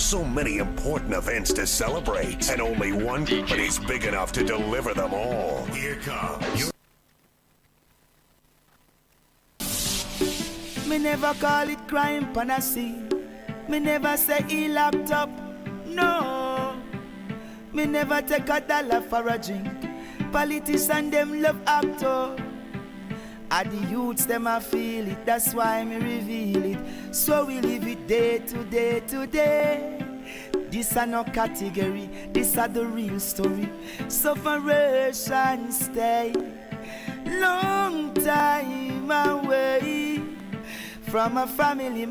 So many important events to celebrate, and only one company's big enough to deliver them all. Here comes. Me never call it crime pan a scene. Me never say he locked up. No. Me never take $1 for a drink. Politicians them love actor. And the youths them a feel it. That's why me reveal it. So we live it day to day to day. This are no category. This are the real story. Sufferation stay long time away from my family,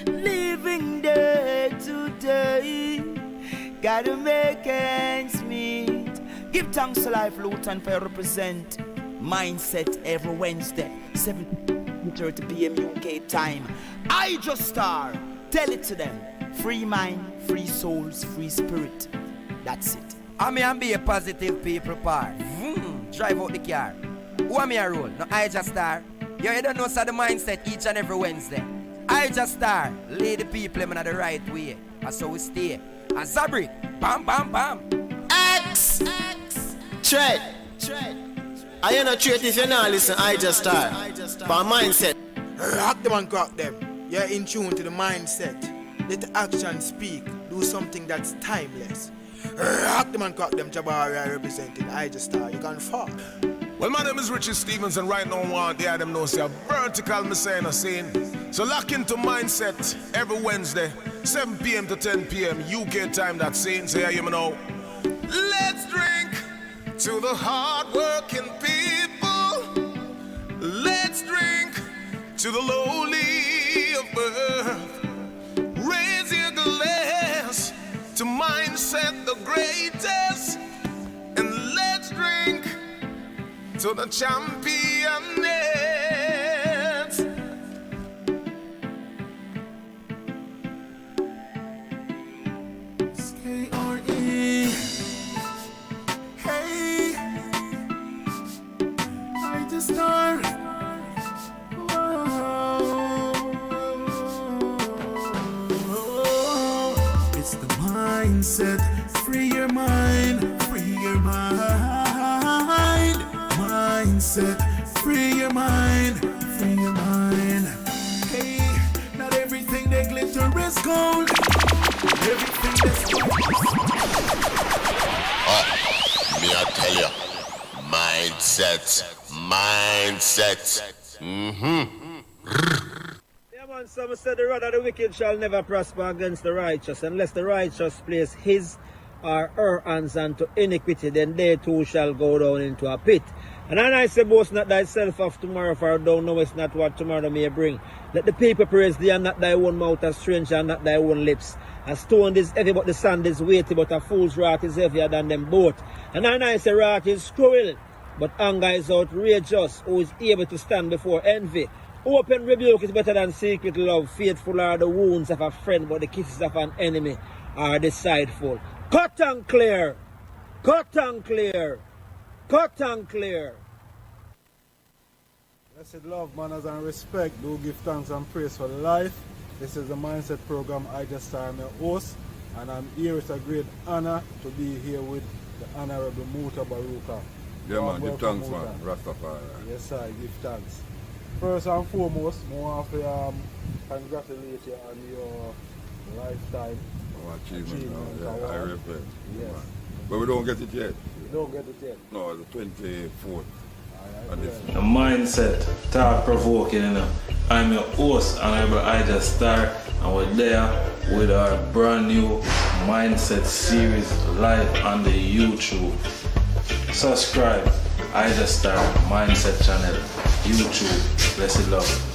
living day to day. Gotta make ends meet. Give thanks to Life Luton for represent Mindset every Wednesday, 7:30 p.m. UK time. IjahStars, tell it to them. Free mind, free souls, free spirit. That's it. I mean, be a positive people part. Drive out the car. Who am I a roll? No IjahStars. You don't know so the mindset each and every Wednesday. IjahStars, lead the people in the right way. That's how we stay. And Zabri, bam, bam, bam. X. Tread. I am not treat if you not listen IjahStars. But mindset. Rock them and crack them. You're in tune to the mindset. Let the action speak. Do something that's timeless. Rock them and crack them. Jabari representing IjahStars. You can fall. Well, my name is Reech Stevens, and right now I want the Adam knows a vertical messiah scene. So lock into Mindset every Wednesday, 7 p.m. to 10 p.m. UK time. That scene. So yeah, you know. Let's drink to the hard-working people. Let's drink to the lowly of birth. Raise your glass to Mindset the greatest, and let's drink to the championess. K-R-E. Hey, IjahStars. It's the mindset. Free your mind. Free your mind. Mindset. Free your mind. Free your mind. Hey, not everything that glitter is gold. Everything that's Me I tell you, mindset. Yeah, man, some said the rod of the wicked shall never prosper against the righteous, unless the righteous place his or her hands unto iniquity, then they too shall go down into a pit. And then I say, boast not thyself of tomorrow, for thou knowest not what tomorrow may bring. Let the people praise thee, and not thy own mouth, a stranger, and not thy own lips. A stone is heavy, but the sand is weighty, but a fool's wrath is heavier than them both. And then I say, wrath is cruel, but anger is outrageous, who is able to stand before envy. Open rebuke is better than secret love. Faithful are the wounds of a friend, but the kisses of an enemy are deceitful. Cut and clear. Cut and clear. Cut and clear. Blessed love, manners and respect. Do give thanks and praise for life. This is the Mindset program. IjahStars, I'm your host, and I'm here. It's a great honor to be here with the Honorable Muta Baruka. Yeah, man, give thanks, man. Rastafari. Yes, sir, give thanks. First and foremost, I want to congratulate you on your lifetime achievement. Yeah, I reflect. Yes. But we don't get it yet. You don't get it yet? No, it's the 24th. The mindset, thought-provoking, you know. I'm your host, Honorable IjahStars, and we're there with our brand new Mindset series live on the YouTube. Subscribe, IjahStars Mindset channel, YouTube. Blessed love.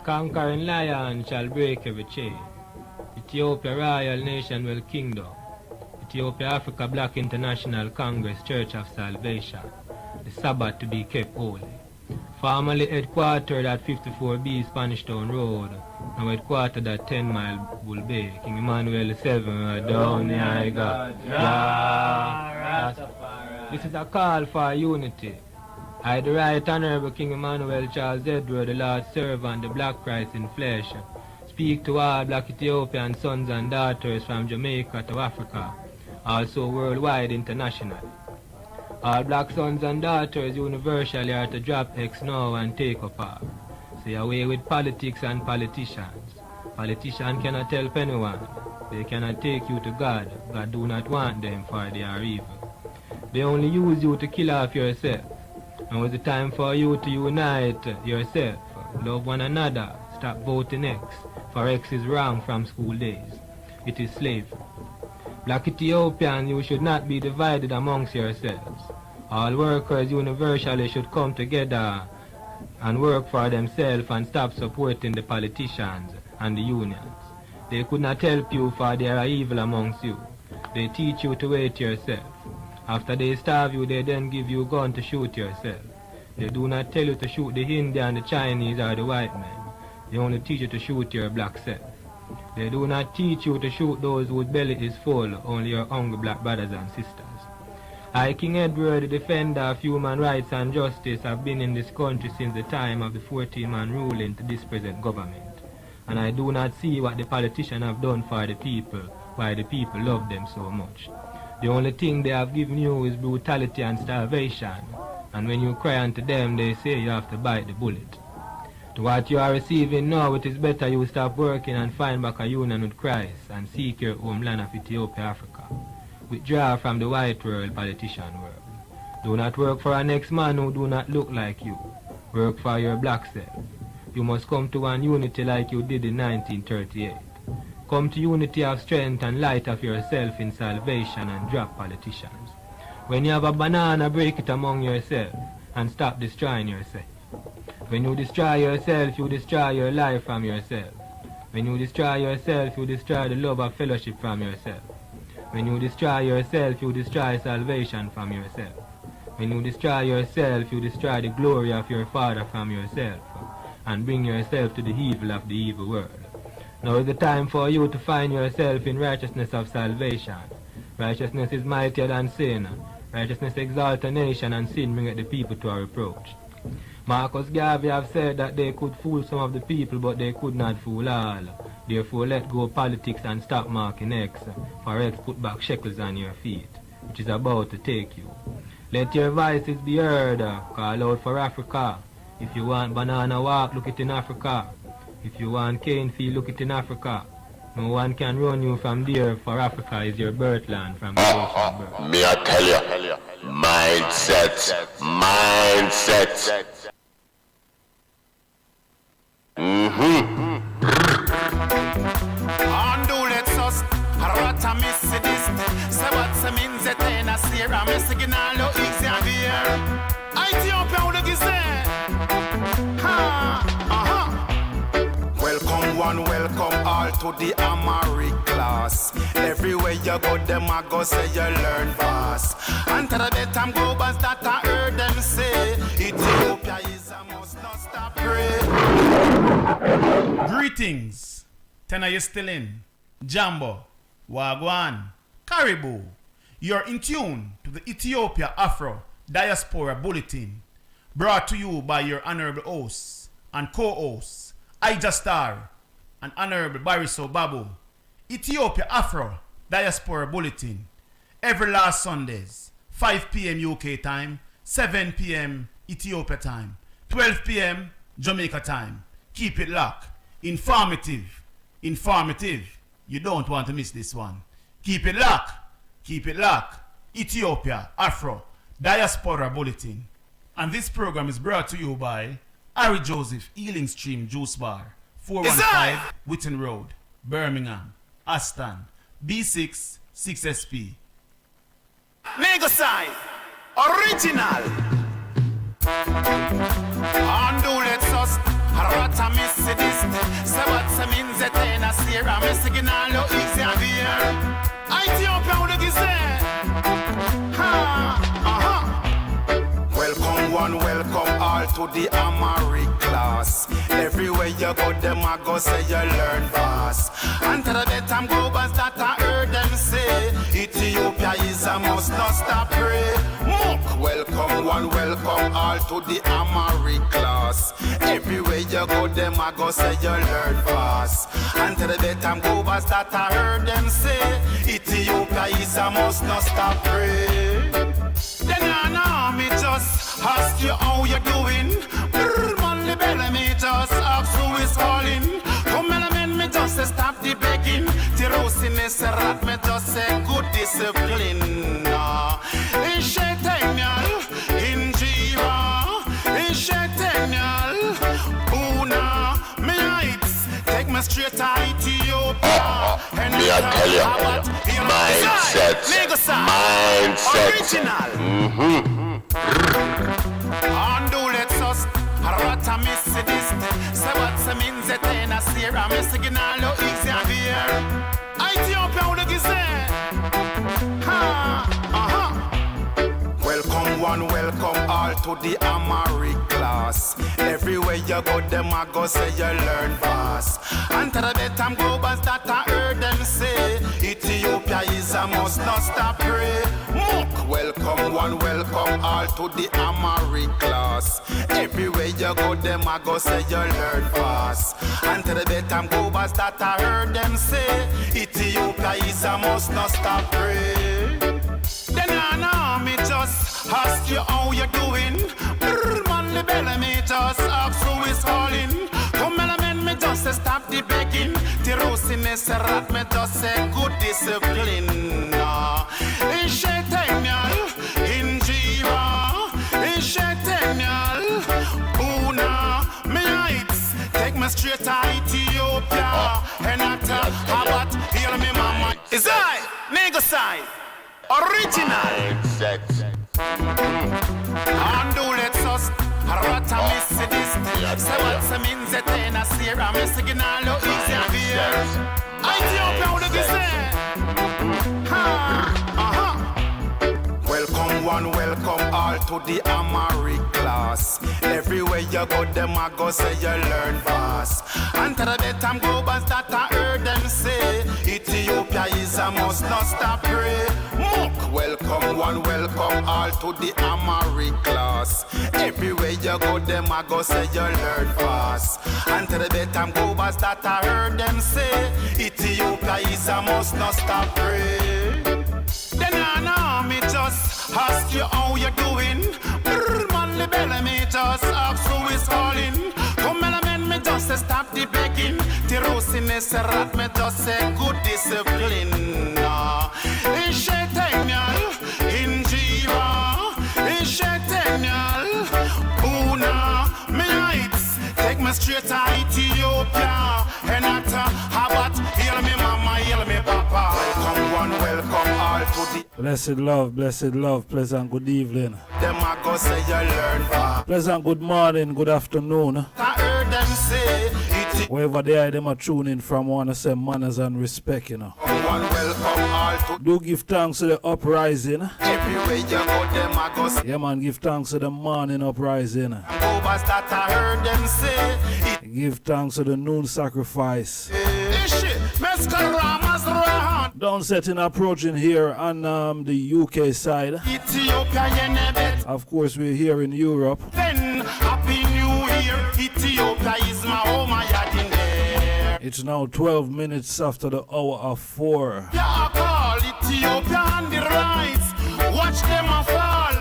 Conquering lion shall break every chain. Ethiopia Royal Nationwide Kingdom. Ethiopia Africa Black International Congress Church of Salvation. The Sabbath to be kept holy. Formerly headquartered at 54B Spanish Town Road. Now headquartered at 10 Mile Bull Bay. King Emmanuel VII down the Rastafari. This is a call for unity. I, the Right Honorable King Emmanuel Charles Edward, the Lord's servant, the Black Christ in flesh, speak to all Black Ethiopian sons and daughters from Jamaica to Africa, also worldwide internationally. All Black sons and daughters universally are to drop X now and take up R. Say away with politics and politicians. Politicians cannot help anyone. They cannot take you to God. God do not want them, for they are evil. They only use you to kill off yourself. Now is the time for you to unite yourself, love one another, stop voting X, for X is wrong from school days. It is slavery. Black Ethiopians, you should not be divided amongst yourselves. All workers universally should come together and work for themselves and stop supporting the politicians and the unions. They could not help you, for they are evil amongst you. They teach you to hate yourself. After they starve you, they then give you a gun to shoot yourself. They do not tell you to shoot the Indian, the Chinese, or the white men. They only teach you to shoot your black self. They do not teach you to shoot those whose belly is full, only your hungry black brothers and sisters. I, King Edward, the defender of human rights and justice, have been in this country since the time of the 14-man ruling to this present government. And I do not see what the politicians have done for the people, why the people love them so much. The only thing they have given you is brutality and starvation. And when you cry unto them, they say you have to bite the bullet. To what you are receiving now, it is better you stop working and find back a union with Christ and seek your homeland of Ethiopia, Africa. Withdraw from the white world, politician world. Do not work for a next man who do not look like you. Work for your black self. You must come to one unity like you did in 1938. Come to unity of strength and light of yourself in salvation and drop politicians. When you have a banana, break it among yourself and stop destroying yourself. When you destroy yourself, you destroy your life from yourself. When you destroy yourself, you destroy the love of fellowship from yourself. When you destroy yourself, you destroy salvation from yourself. When you destroy yourself, you destroy the glory of your Father from yourself, and bring yourself to the evil of the evil world. Now is the time for you to find yourself in righteousness of salvation. Righteousness is mightier than sin. Righteousness exalts a nation, and sin bringeth the people to a reproach. Marcus Garvey have said that they could fool some of the people, but they could not fool all. Therefore let go politics and stop marking X, for X put back shekels on your feet, which is about to take you. Let your voices be heard, call out for Africa. If you want banana walk, look it in Africa. If you want cane field, look it in Africa. No one can run you from there, for Africa is your birthland from the ocean birth. Me I tell you, mindset. Anduletsos, Rata Missidist, Sabat means a tena Sierra Messiginalo, Xavier. Ethiopia, what you say? Welcome one, welcome all to the Amari class. Everywhere you go, them I go say you learn fast. And to the bedtime go bans that I heard them say, Ethiopia is a must not stop pray. Greetings. Tena you still in? Jambo, Wagwan, Caribou. You're in tune to the Ethiopia Afro Diaspora Bulletin, brought to you by your honorable hosts and co-hosts, IjahStars and Honorable Beriso Babo. Ethiopia Afro Diaspora Bulletin, every last Sundays, 5 p.m. UK time, 7 p.m. Ethiopia time, 12 p.m. Jamaica time. Keep it locked. Informative. You don't want to miss this one. Keep it locked. Ethiopia Afro Diaspora Bulletin. And this program is brought to you by Harry Joseph Healing Stream Juice Bar, 415 Witten Road, Birmingham, Aston, B6 6SP. Negosai, original. Anduletsos, Rata Missidist, Sabat means a tena Sierra Messiginalo, Xavier. Ethiopia, what you say? Welcome one, welcome all to the Amari class. Everywhere you go, them I go say you learn fast. And to the bedtime go bans that I heard them say, Ethiopia is a must not stop pray. Mook, welcome one, welcome all to the Amari class. Everywhere you go, them I go say you learn fast. And to the bedtime go bans that I heard them say, Ethiopia is a must not stop pray. Then I know me just ask you how you doing. Man, the belly me just ask who is calling. Come element me just say stop the begging. Niceness rat me just say good discipline. Ishetenial, Injira, Ishetenial, Una, me heights. Take me straight to Ethiopia. And Me I tell you, mindset. Original. Anduletsos, Rata Missidist, Sabat means a tena Sierra Messiginalo, Xavier. Ethiopia, what you say? Welcome one, welcome all to the Amari class. Everywhere you go, them I go say you learn fast. And to the bedtime go bans that I heard them say, Ethiopia is a must not stop pray. Mook, welcome one, welcome all to the Amari class. Everywhere you go, them I go say you learn fast. And to the bedtime go bans that I heard them say, Ethiopia is a must not stop pray. Then I know me just ask you how you doing. Man, the belly me just ask who is calling. Come element me just say stop the begging. Niceness rat me just say good discipline. Ishetenial, Injira, Ishetenial, Una, me heights. Take me straight to Ethiopia. And I tell about hear me mama. Is I, Negosai. Original. Anduletsos, Rata Missidist, Sabat means a tena Sierra Messiginalo, Xavier. Ethiopia, what you say? Welcome one, welcome all to the Amharic class. Everywhere you go, them a go say you learn fast. And to the bedtime globals that I heard them say, Ethiopia is a must, not stop pray. Mook, welcome one, welcome all to the Amharic class. Everywhere you go, them a go say you learn fast. And to the bedtime globals that I heard them say, Ethiopia is a must, not stop pray. Then I know me just ask you how you doing. Brrr, man, the belly me just ask who is calling. Come on, me just say stop the begging. Tirosines rat me just say good discipline. In Shetanial, in Jiva, in Shetanial, Una, me heights. Take me straight to Ethiopia. And after Habat, heal me mama, heal me papa. Welcome one, welcome all to the Blessed love, pleasant good evening. them a go say you learn fast. Pleasant good morning, good afternoon. I heard them say it. Wherever they are, them are tuning from, I want to say manners and respect, you know. One, welcome all to Do give thanks to the uprising. everywhere you go, them a go say. Yeah, man, give thanks to the morning uprising. Overs that I heard them say it. Give thanks to the noon sacrifice. Shit, Mescaramas Rahan. Down setting approaching here on the UK side. Ethiopia, Yenebet. Of course, we're here in Europe. Then, Happy New Year. Ethiopia is my home, I had in there. It's now 12 minutes after the hour of 4. Yeah, I call Ethiopia and the rise. Watch them a fall.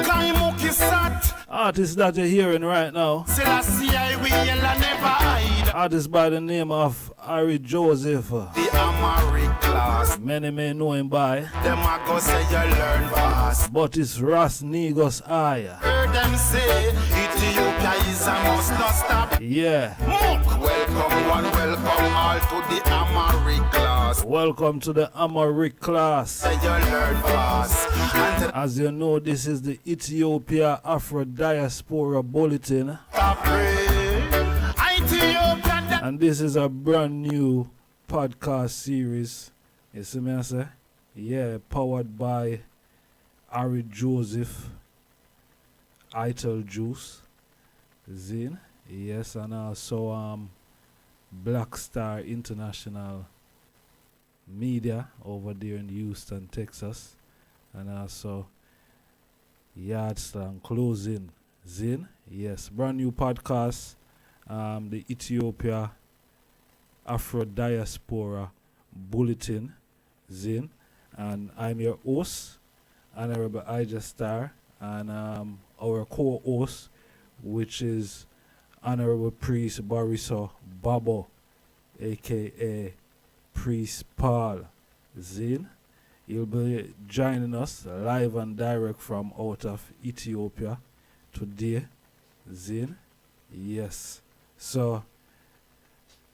Kaimuki Sat. Artist that you're hearing right now. Selassie, I will never hide. Artist by the name of Ari Joseph. The Amharic class. Many may know him by. Them a go say you learn fast. But it's Ras Negos Aya. Heard them say Ethiopia is a must, not stop. Yeah. Mook, welcome one, welcome all to the Amharic class. Welcome to the Amharic class. Say you learn fast. And as you know, this is the Ethiopia Afro Diaspora Bulletin. And this is a brand new podcast series. You see me I say? Yeah, powered by Ari Joseph, Ital Juice, Zin, yes, and also Black Star International Media over there in Houston, Texas, and also Yardstone Closing, Zin, yes, brand new podcast, the Ethiopia Afro Diaspora Bulletin, Zin, and I'm your host, Honorable IjahStars, and our co-host, which is Honorable Priest Beriso Babo, aka Priest Paul, Zin. He'll be joining us live and direct from out of Ethiopia today, Zin. Yes. So,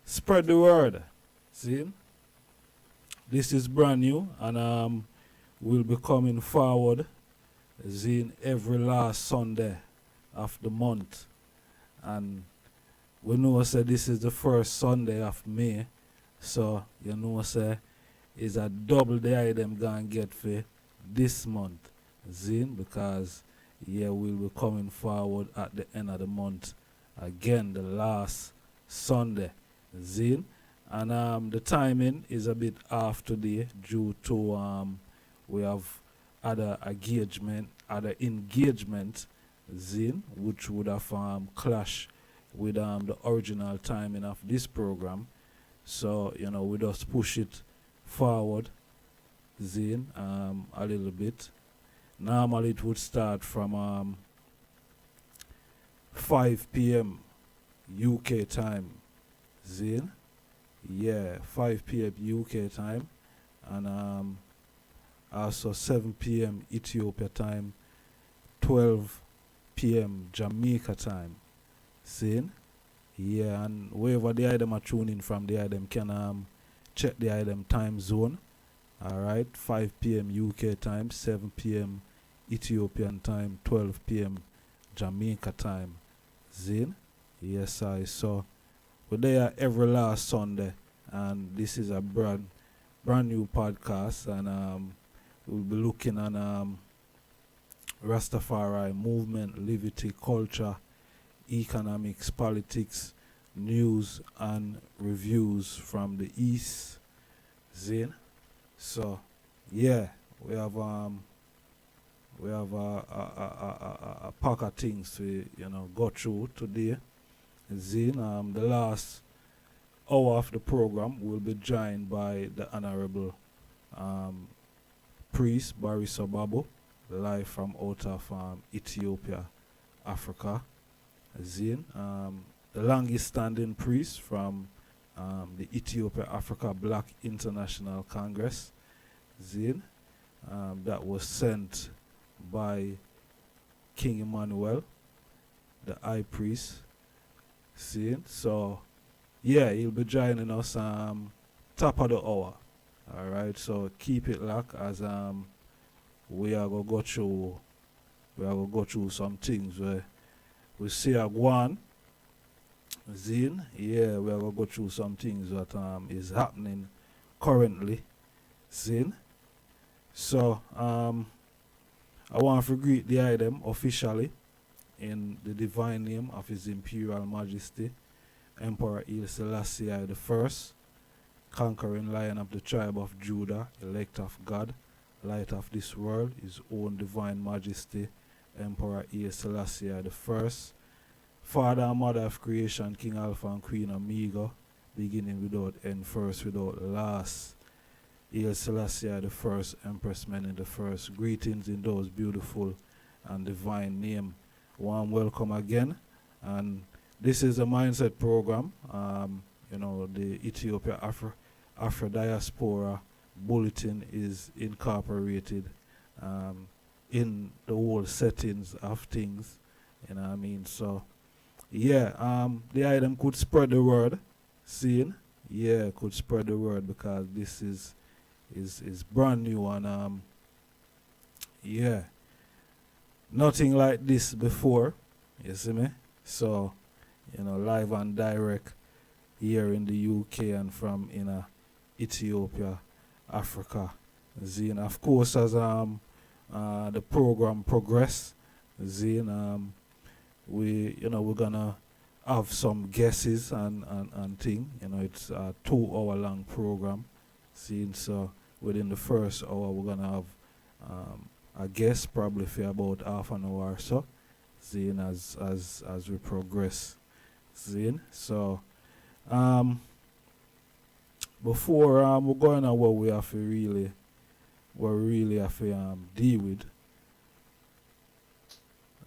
spread the word, Zin. This is brand new, and we'll be coming forward, Zin, every last Sunday of the month. And we know say this is the first Sunday of May, so you know say is a double the item gonna get for this month, Zin, because yeah, we'll be coming forward at the end of the month again, the last Sunday, Zin. And the timing is a bit off today due to we have other engagement, Zin, which would have clashed with the original timing of this program. So, you know, we just push it forward, Zin, a little bit. Normally it would start from 5 p.m. UK time, Zin. Yeah, 5 p.m. UK time, and also 7 p.m. Ethiopia time, 12 p.m. Jamaica time. Zin. Yeah, and wherever the item are tuning from, the item can check the item time zone. Alright, 5 p.m. UK time, 7 p.m. Ethiopian time, 12 p.m. Jamaica time. Zin. Yes, I saw. We're there every last Sunday, and this is a brand new podcast, and we'll be looking at Rastafari movement, liberty, culture, economics, politics, news, and reviews from the East. Zin. So, yeah, we have a pack of things to go through today. Zin. The last hour of the program will be joined by the Honorable Priest Beriso Babo, live from out of Ethiopia, Africa. Zin. The longest standing priest from the Ethiopia Africa Black International Congress. Zin. That was sent by King Emmanuel, the high priest. Zin. So yeah, he'll be joining us top of the hour. Alright, so keep it locked as we are gonna go through some things where we see a one. Zin, yeah, we are gonna go through some things that is happening currently. Zin. So I want to greet the item officially in the divine name of His Imperial Majesty Emperor Haile Selassie I, conquering lion of the tribe of Judah, elect of God, light of this world, His own divine majesty, Emperor Haile Selassie I, Father and Mother of creation, King Alpha and Queen Omega, beginning without end, first without last. Haile Selassie I, Empress Mene the first. Greetings in those beautiful and divine name. Warm welcome again. And this is a mindset program. The Ethiopia Afro Diaspora Bulletin is incorporated in the whole settings of things. You know what I mean? So yeah, the item could spread the word. Seeing? Yeah, could spread the word because this is brand new and yeah. Nothing like this before. You see me? So, live and direct here in the UK and from Ethiopia, Africa. Zine. Of course, as the program progress, Zine, we're gonna have some guesses and thing. It's a 2-hour long program. Zine. So within the first hour, we're gonna have a guest probably for about half an hour or so. Zine, as we progress. Zine. So before we're going on what we have to really have to deal with,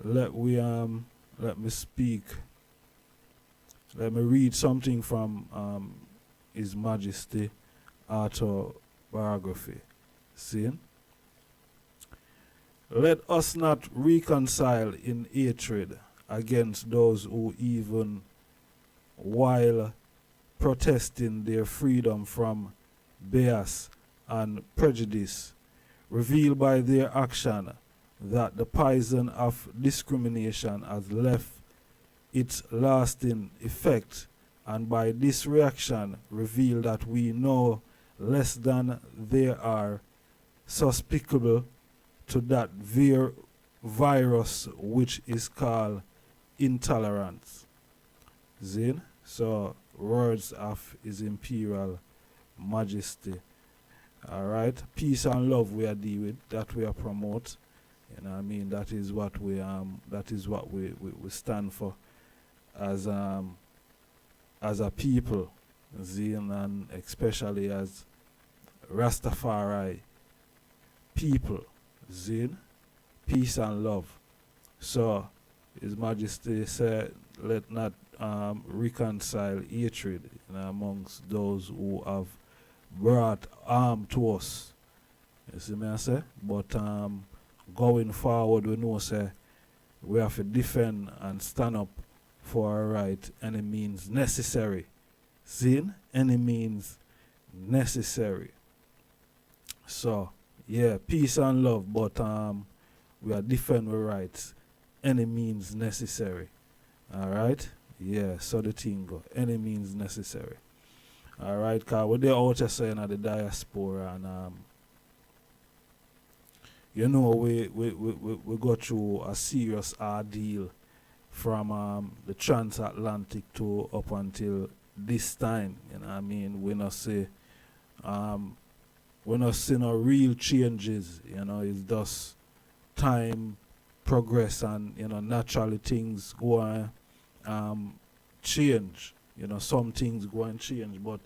let me speak. Let me read something from His Majesty autobiography. See? Let us not reconcile in hatred against those who, even while protesting their freedom from bias and prejudice, reveal by their action that the poison of discrimination has left its lasting effect, and by this reaction reveal that we know less than they are suspicious to that virus which is called intolerance. Zin? So, words of His Imperial Majesty. Alright? Peace and love we are dealing with, that we are promote. You know what I mean? That is what we stand for as a people. Zin, and especially as Rastafari people. Zin, peace and love. So His Majesty said, let not reconcile hatred amongst those who have brought harm to us. You see me I say? But going forward, we know say we have to defend and stand up for our right any means necessary. Zin, any means necessary. So yeah, peace and love, but we are defend our rights any means necessary. Alright? Yeah, so the thing go. Any means necessary. Alright, cause we're there out here saying at the diaspora and you know, we go through a serious ordeal from the transatlantic to up until this time. You know what I mean? We not see no real changes. You know, it's just time progress and, you know, naturally things go and change. You know, some things go and change, but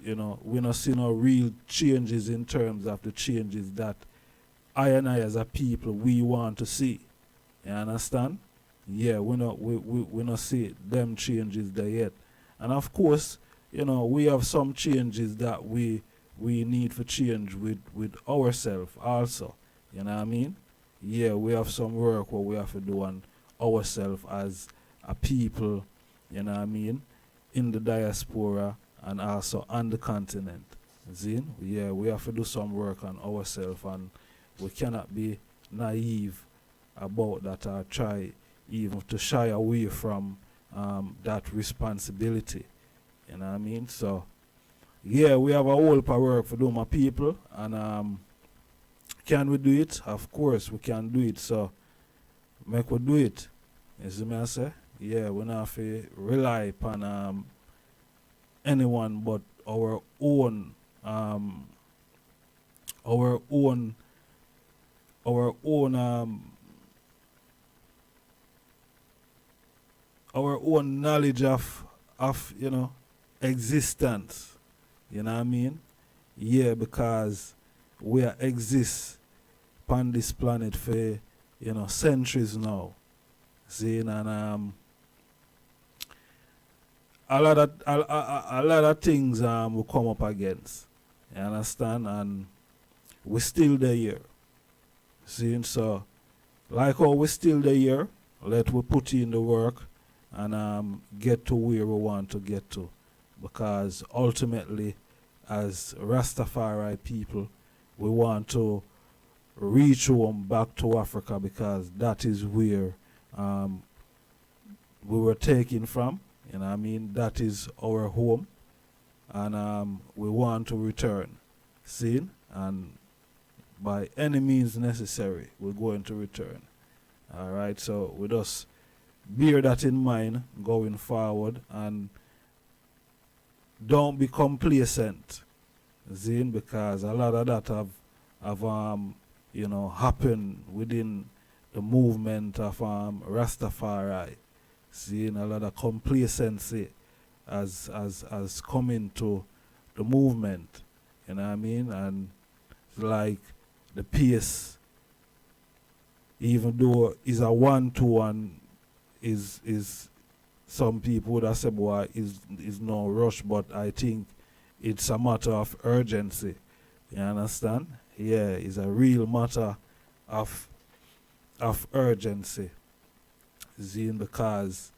you know, we not see no real changes in terms of the changes that I and I as a people we want to see. You understand? Yeah, we not see them changes there yet. And of course, you know, we have some changes that we need to change with ourselves also. You know what I mean? Yeah, we have some work what we have to do on ourselves as a people, you know what I mean, in the diaspora and also on the continent. See? Yeah, we have to do some work on ourselves, and we cannot be naive about that or try even to shy away from that responsibility. You know what I mean? So, yeah, we have a whole lot of work to do, my people, and can we do it? Of course we can do it, so make we do it. You see me I say? Yeah, we not have to rely upon anyone but our own knowledge of you know, existence. You know what I mean? Yeah, because we exist upon this planet for, you know, centuries now. See, and a lot of things we come up against. You understand? And we're still there here. See, so like how we're still there here, let we put in the work and get to where we want to get to. Because ultimately, as Rastafari people, we want to reach home back to Africa, because that is where we were taken from. You know what I mean? That is our home, and we want to return. See? And by any means necessary, we're going to return. All right, so we just bear that in mind going forward, and don't be complacent, Zine, because a lot of that have you know, happened within the movement of Rastafari. Seeing a lot of complacency has come into the movement. You know what I mean? And it's like the pace, even though it's a 1-2-1, is some people would have said, boy, is no rush, but I think it's a matter of urgency. You understand? Yeah, it's a real matter of urgency. Zine, because,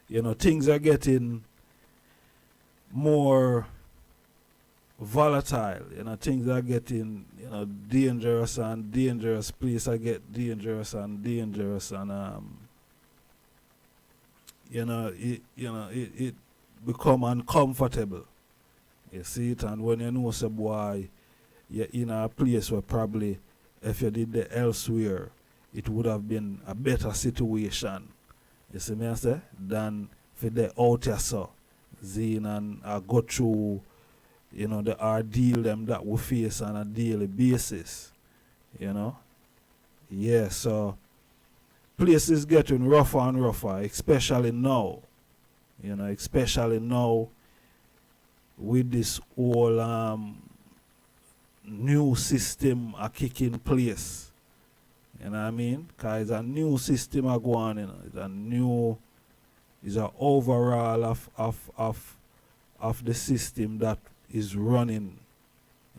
you know, things are getting more volatile. You know, things are getting, you know, dangerous, and dangerous. Places are get dangerous and dangerous, and it become uncomfortable. You see it, and when you know, say, boy, you're in a place where probably if you did it elsewhere, it would have been a better situation. You see me I say? Than for the out here, so Zine, and go through, you know, the ordeal them that we face on a daily basis. You know? Yeah, so places getting rougher and rougher, especially now. You know, especially now with this whole new system a kicking place. You know what I mean? Because it's a new system a go on, you know. It's an overall of the system that is running.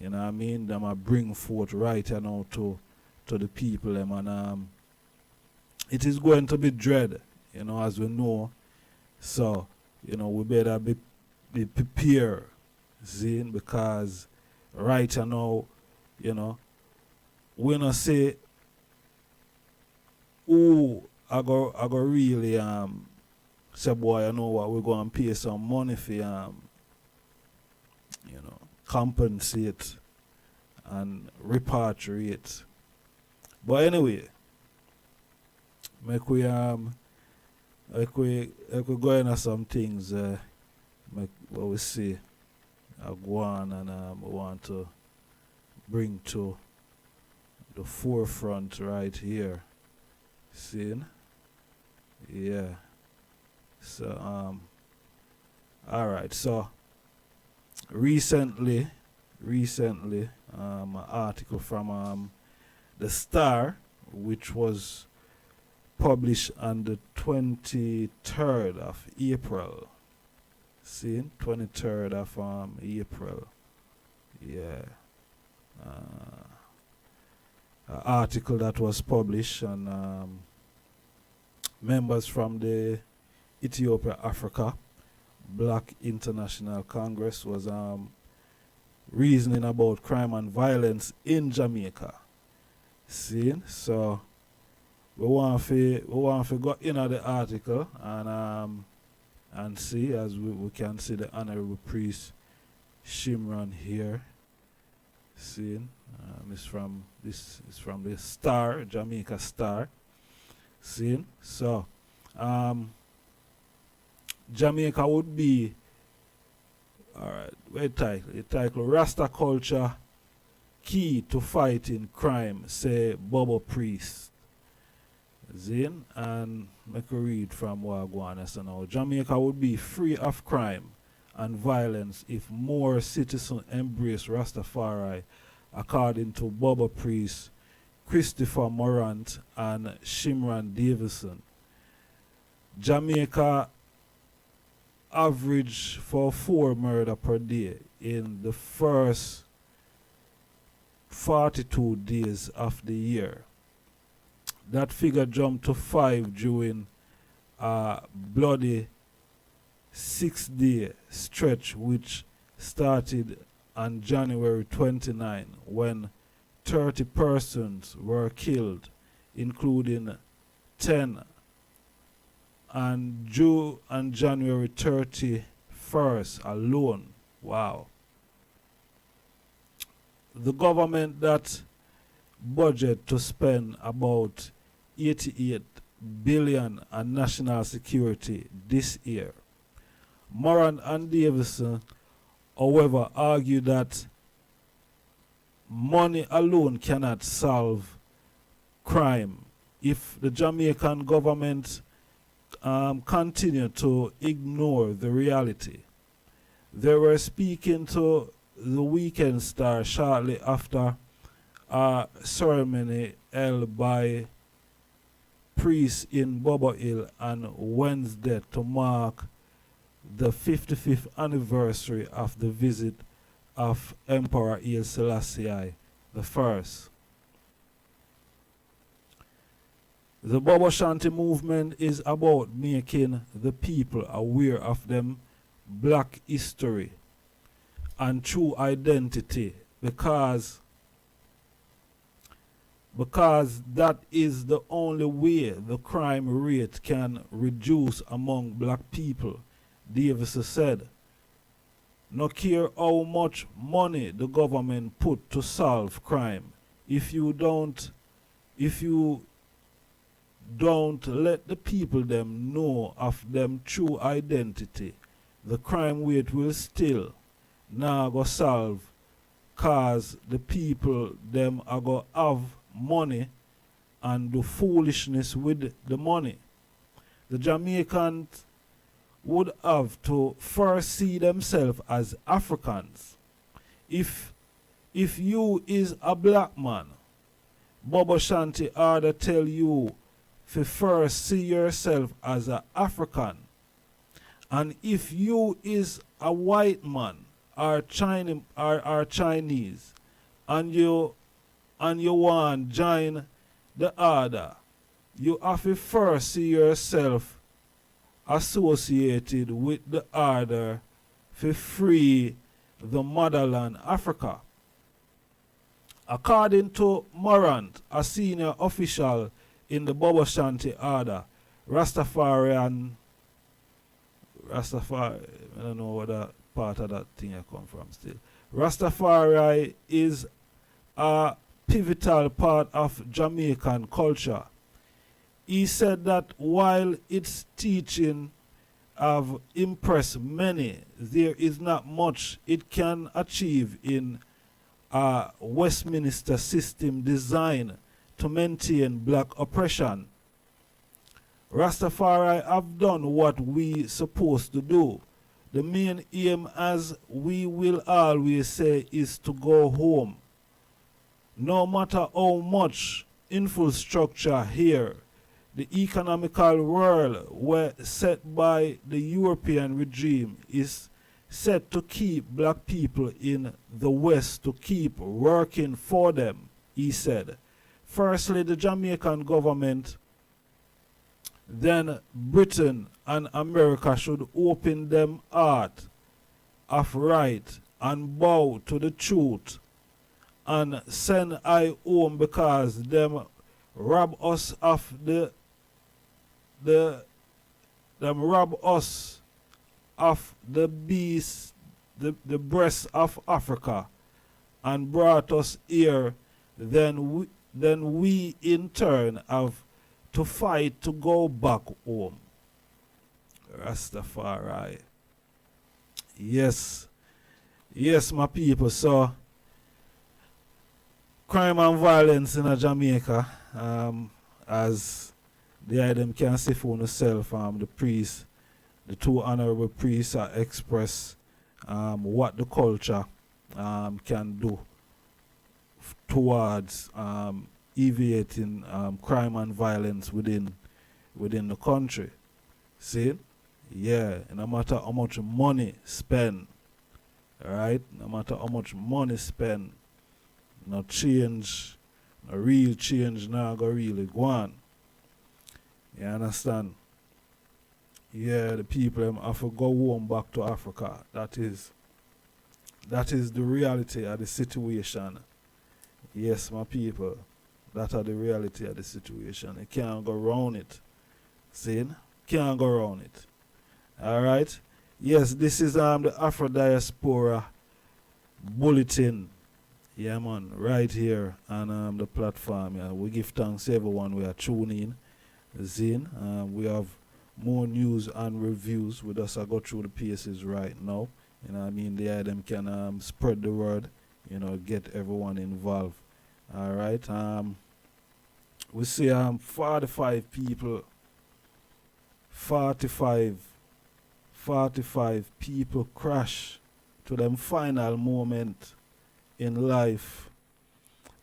You know what I mean? Them a bring forth right now to the people them, and it is going to be dread, you know, as we know. So, you know, we better be prepared, Zine, because right now, you know, we not say who I go really say, boy, you know what, we're going to pay some money for you know, compensate and repatriate But anyway, make we go into some things make what we see go on, and we want to bring to the forefront right here. See? Yeah. So alright, so recently an article from the Star, which was published on the 23rd of April. See, 23rd of April. Yeah. An article that was published, and members from the Ethiopia Africa Black International Congress was reasoning about crime and violence in Jamaica. See, so we want to go into the article and see, as we can see the Honorable Priest Shimron here. See, this is from the Star, Jamaica Star. See, so Jamaica would be, alright, wait title. The title, Rasta Culture Key to Fighting Crime, say Babo Priest. Zin, and make a read from Wagwan. So now, Jamaica would be free of crime and violence if more citizens embrace Rastafari, according to Babo Priest, Christopher Morant, and Shimron Davison. Jamaica average for 4 murder per day in the first 42 days of the year. That figure jumped to 5 during a bloody 6-day stretch which started on January 29, when 30 persons were killed, including 10 on January 31st alone. Wow. The government that budget to spend about 88 billion on national security this year. Moran and Davison, however, argue that money alone cannot solve crime if the Jamaican government continue to ignore the reality. They were speaking to the Weekend Star shortly after a ceremony held by priests in Bobo Hill on Wednesday to mark the 55th anniversary of the visit of Emperor Haile Selassie I. The Bobo Shanti movement is about making the people aware of them black history and true identity, because that is the only way the crime rate can reduce among black people, Davis said. No care how much money the government put to solve crime, if you don't let the people them know of them true identity, the crime rate will still not go solve, cause the people them are go have money and do foolishness with the money. The Jamaicans would have to first see themselves as Africans. If you is a black man, Bobo Shanti order tell you to first see yourself as an African. And if you is a white man or Chinese and you want join the order, you have to first see yourself associated with the order to free the motherland Africa. According to Morant, a senior official in the Bobo Shanti order, Rastafari, I don't know what that part of that thing I come from still. Rastafari is a pivotal part of Jamaican culture. He said that while its teaching have impressed many, there is not much it can achieve in a Westminster system designed to maintain black oppression. Rastafari have done what we supposed to do. The main aim, as we will always say, is to go home. No matter how much infrastructure here, the economical world were set by the European regime is set to keep black people in the West, to keep working for them, he said. Firstly, the Jamaican government, then Britain and America should open them heart of right and bow to the truth and send I home, because them rob us of them rob us of the beast, the breast of Africa, and brought us here. Then we in turn have to fight to go back home. Rastafari. Yes. Yes, my people. So, crime and violence in Jamaica, as the item can see for themselves, the priest, the two honorable priests are express what the culture can do towards alleviating crime and violence within the country. See? Yeah, no matter how much money spent, right? No matter how much money spent, no change, no real change now go really go on. You understand? Yeah, the people have to go home back to Africa. That is the reality of the situation. Yes, my people. That are the reality of the situation. You can't go around it. See? Can't go around it. Alright? Yes, this is the Afro Diaspora Bulletin. Yeah, man. Right here on the platform. Yeah. We give thanks to everyone we are tuning in. See? We have more news and reviews. We just go through the pieces right now. You know what I mean? The item can spread the word. You know, get everyone involved. Alright, we see 45 people, 45 people crash to them final moment in life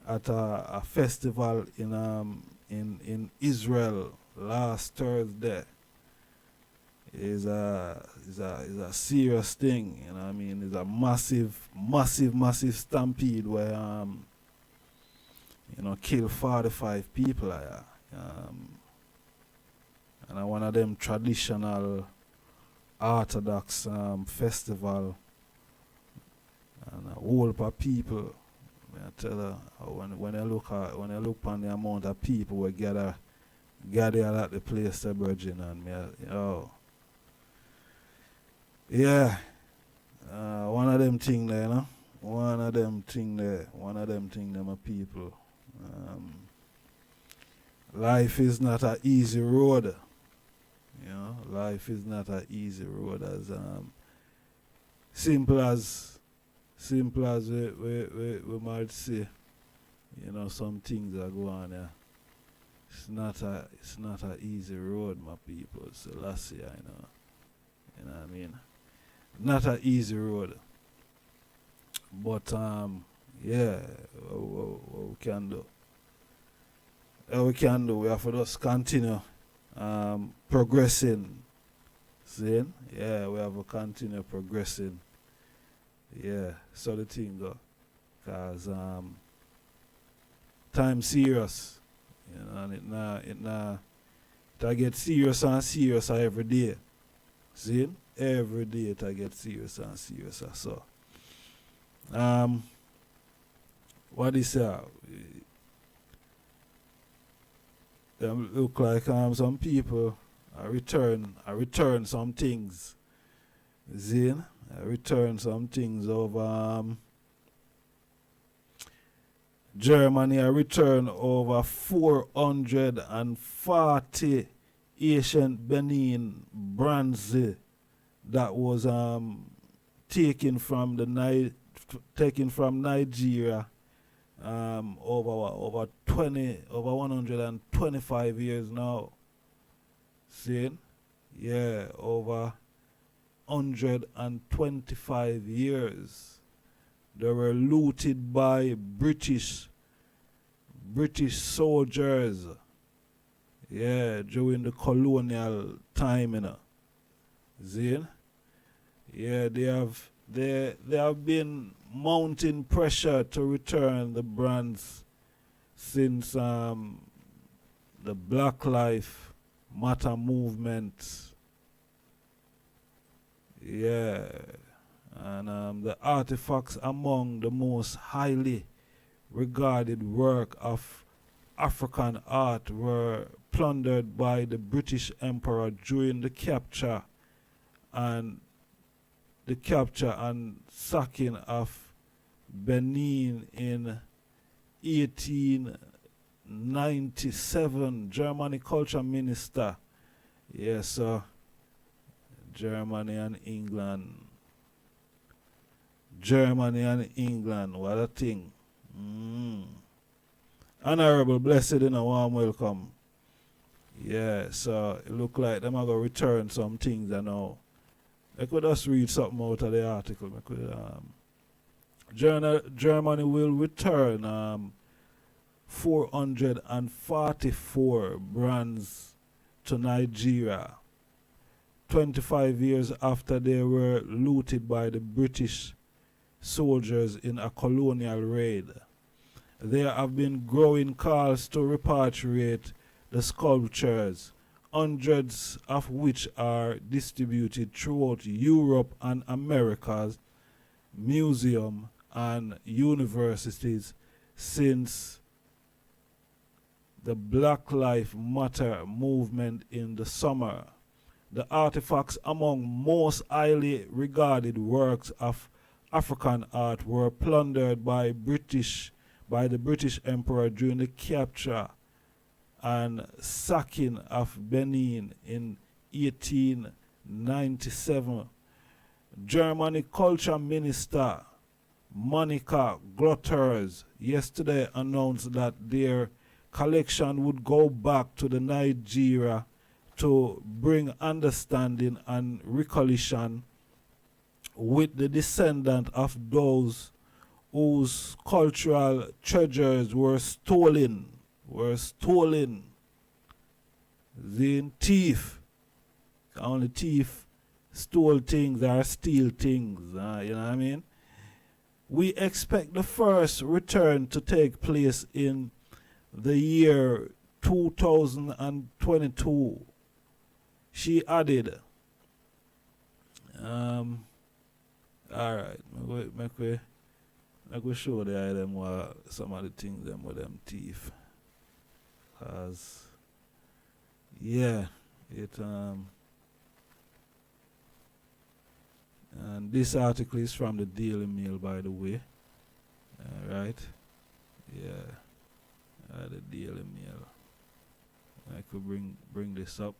at a festival in Israel last Thursday. Is a serious thing, you know what I mean? It's a massive stampede where kill 45 people and one of them traditional Orthodox festival, and a whole heap of people. I tell her, when I look on the amount of people we gather at the place, the Virgin, and yeah, one of them thing there, you know? One of them thing there, my people. Life is not an easy road. You know, life is not an easy road. As simple as we might say, you know, some things are going on there. It's not an easy road, my people. So last year, you know what I mean? Not an easy road. But yeah, what we can do. We have to just continue progressing. See? Yeah, we have to continue progressing. Yeah, so the thing go. Because time serious. You know, and it get serious and serious every day. See? Every day it get serious and serious. So what is that? Look like some people I return some things. Zin, I return some things of Germany returned over 440 ancient Benin bronze that was taken from Nigeria over 125 years now. See? Yeah, over 125 years. They were looted by British soldiers. Yeah, during the colonial time, you know. See? Yeah, they have been mounting pressure to return the brands since the Black Lives Matter movement. Yeah, and the artifacts among the most highly regarded work of African art were plundered by the British Emperor during the capture and sacking of Benin in 1897. Germany culture minister. Yes, sir. Germany and England. What a thing. Honorable, blessed and a warm welcome. Yeah, so it look like them are going to return some things I know. I could just read something out of the article. Germany will return 444 brands to Nigeria 25 years after they were looted by the British soldiers in a colonial raid. There have been growing calls to repatriate the sculptures, hundreds of which are distributed throughout Europe and America's museum and universities since the Black Lives Matter movement in the summer. The artifacts among most highly regarded works of African art were plundered by the British Emperor during the capture and sacking of Benin in 1897. Germany Culture Minister Monica Glotters yesterday announced that their collection would go back to the Nigeria to bring understanding and recollection with the descendant of those whose cultural treasures were stolen. The thief, only thief stole things or steal things, you know what I mean? We expect the first return to take place in the year 2022. She added, all right, make we show them some of the things them with them thief. Cause yeah, and this article is from the Daily Mail, by the way. Right? Yeah. The Daily Mail. I could bring this up.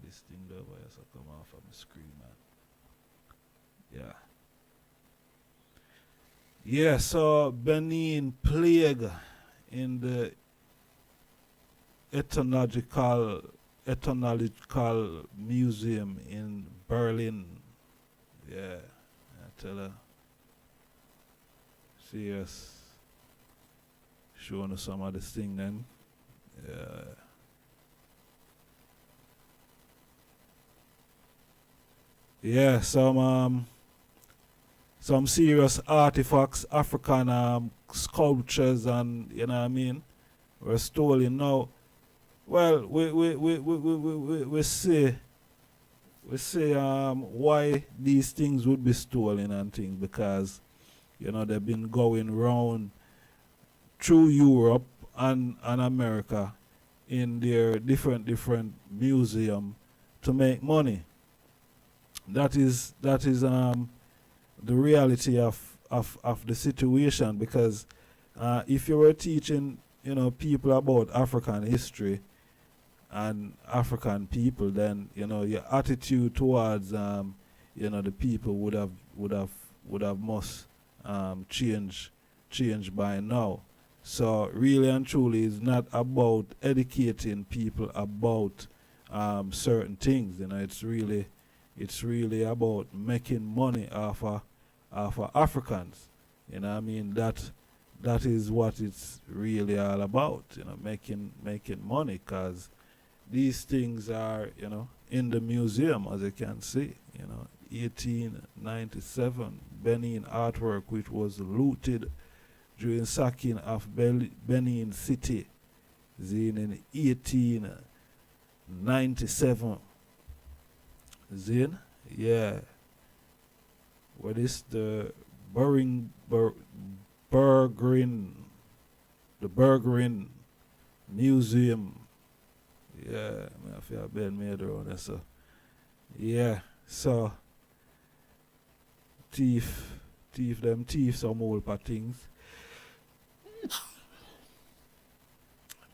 This thing over here, so come off of the screen, man. Yeah, so Benin plague in the ethnological museum in Berlin. Yeah, I tell her. Serious. Showing us some of this thing then. Yeah. Yeah, some serious artifacts, African sculptures, and you know what I mean, were stolen. Now, well, we say why these things would be stolen and things, because you know they've been going round through Europe and America in their different museum to make money. That is the reality of the situation, because if you were teaching, people about African history and African people, then your attitude towards the people would have must change by now. So really and truly, it's not about educating people about certain things. It's really about making money off of Africans. I mean, that is what it's really all about. Making money, because these things are in the museum, as you can see. 1897 Benin artwork, which was looted during sacking of Benin City in 1897. Yeah. What is the Bergrin Museum? Yeah, I feel Ben made around there, so yeah, so thief some old pa things.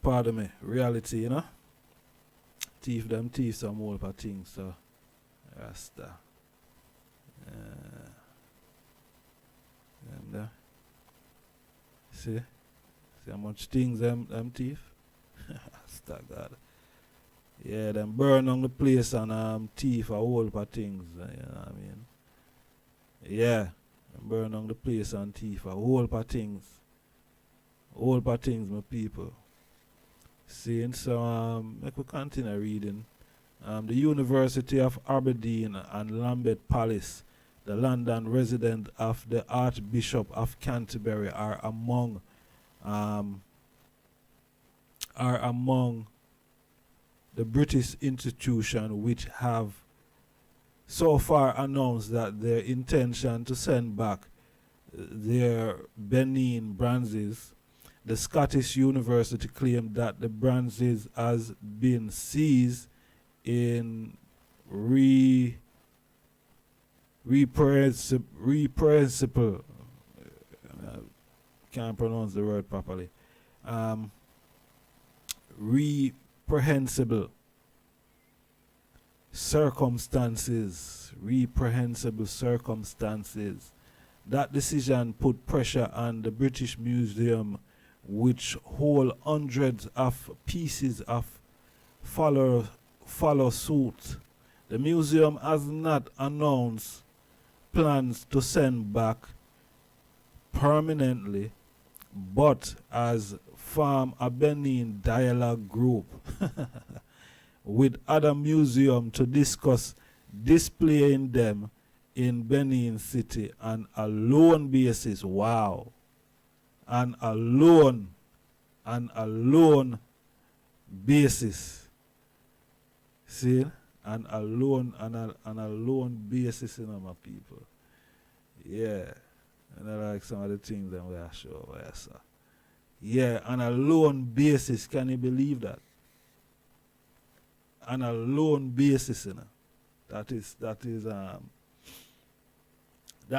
Pardon me, reality, thief some old pa things, so Rasta. See how much things them thief? Rasta God. Yeah, them burn on the place and thief a whole pa things, you know what I mean? Yeah, them burn on the place and thief a whole pa things. Whole pa things, my people. Seeing, so make we continue reading. The University of Aberdeen and Lambeth Palace, the London resident of the Archbishop of Canterbury, are among the British institutions which have so far announced that their intention to send back their Benin bronzes. The Scottish University claimed that the bronzes has been seized in reprehensible, can't pronounce the word properly, reprehensible circumstances. That decision put pressure on the British Museum, which hold hundreds of pieces of follow suit. The museum has not announced plans to send back permanently, but has formed a Benin dialogue group with other museums to discuss displaying them in Benin City on a loan basis. Wow. On a loan basis. See? On a loan basis, my people. Yeah. And I like some of the things that we are sure where, sir. Yeah, on a loan basis. Can you believe that? On a loan basis, That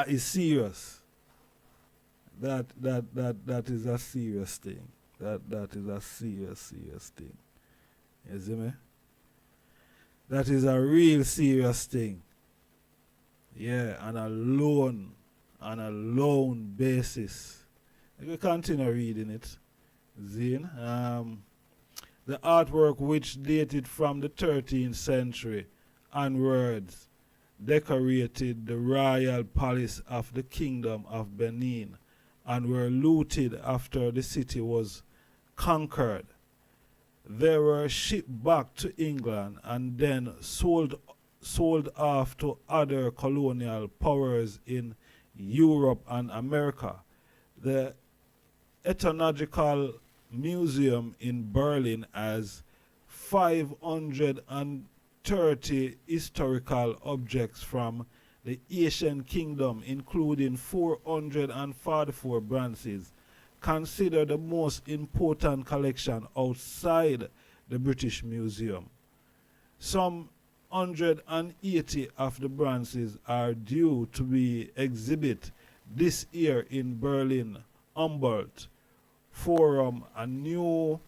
is serious. That is a serious thing. That is a serious thing. You see me? That is a real serious thing. Yeah, on a loan basis. I can continue reading it. Zine. The artwork, which dated from the 13th century onwards, decorated the royal palace of the Kingdom of Benin and were looted after the city was conquered. They were shipped back to England and then sold off to other colonial powers in Europe and America. The Ethnological Museum in Berlin has 530 historical objects from the Asian Kingdom, including 444 bronzes, considered the most important collection outside the British Museum. Some 180 of the bronzes are due to be exhibited this year in Berlin, Humboldt, Forum, a new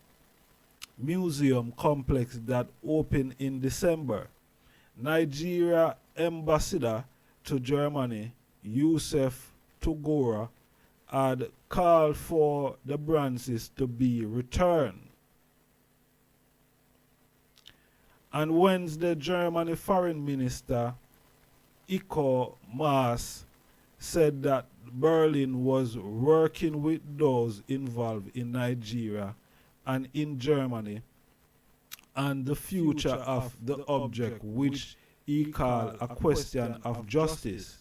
museum complex that opened in December. Nigeria ambassador to Germany, Yusuf Tugora, had called for the bronzes to be returned. On Wednesday, Germany Foreign Minister Heiko Maas said that Berlin was working with those involved in Nigeria and in Germany and the future of the object, which he called a question of justice.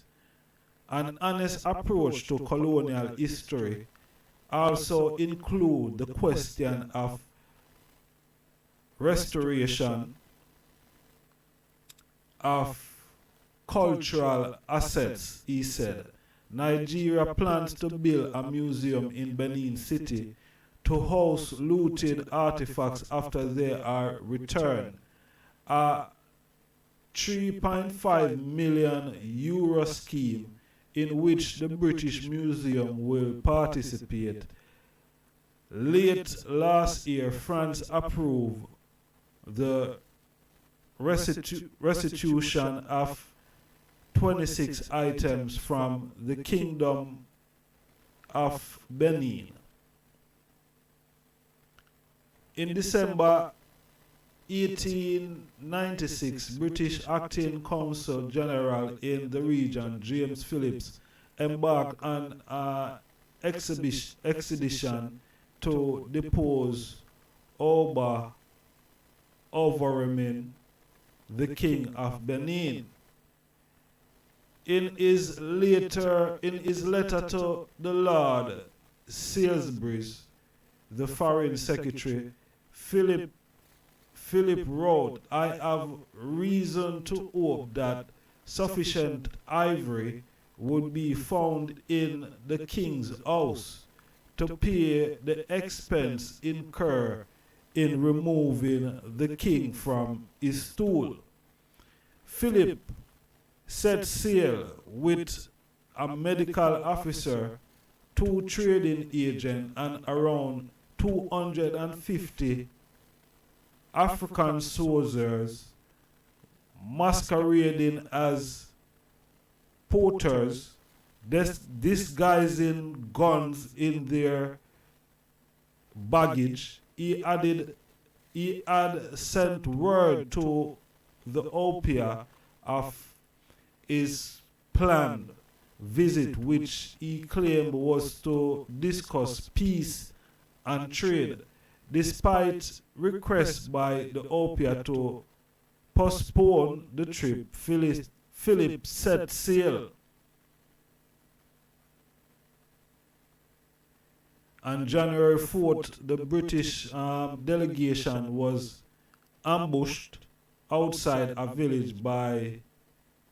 An honest approach to colonial history also includes the question of restoration of cultural assets, he said. Nigeria plans to build a museum in Benin City to house looted artifacts after they are returned. A €3.5 million scheme in which the British Museum will participate. Late last year, France approved the restitution of 26 items from the Kingdom of Benin. In December 1896, British Acting Consul General in the region, James Phillips, embarked on an expedition to depose Oba Overimin, the King of Benin. In his letter to the Lord Salisbury, the Foreign Secretary, Philip wrote, "I have reason to hope that sufficient ivory would be found in the king's house to pay the expense incurred in removing the king from his stool." Philip set sail with a medical officer, 2 trading agents, and around 250 African soldiers masquerading as porters, disguising guns in their baggage. He had sent word to the Ethiopia of his planned visit, which he claimed was to discuss peace and trade. Despite requests by the Ethiopia to postpone the trip, Philip set sail. On January 4th, the British delegation was ambushed outside a village by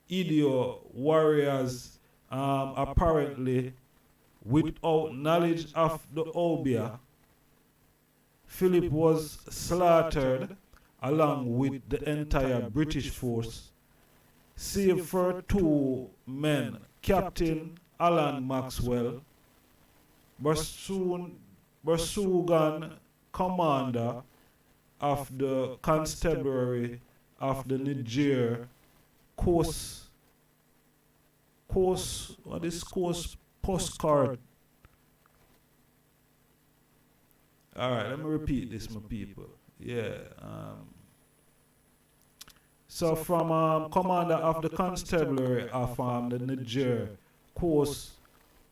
Idio warriors, apparently without knowledge of the Obia. Philip was slaughtered along with the entire British force, save for 2 men, Captain Alan Maxwell, Barsugan, commander of the Constabulary of the Niger Coast postcard. Alright, let me repeat this, my people. Yeah. So from commander of the Constabulary of the Niger Coast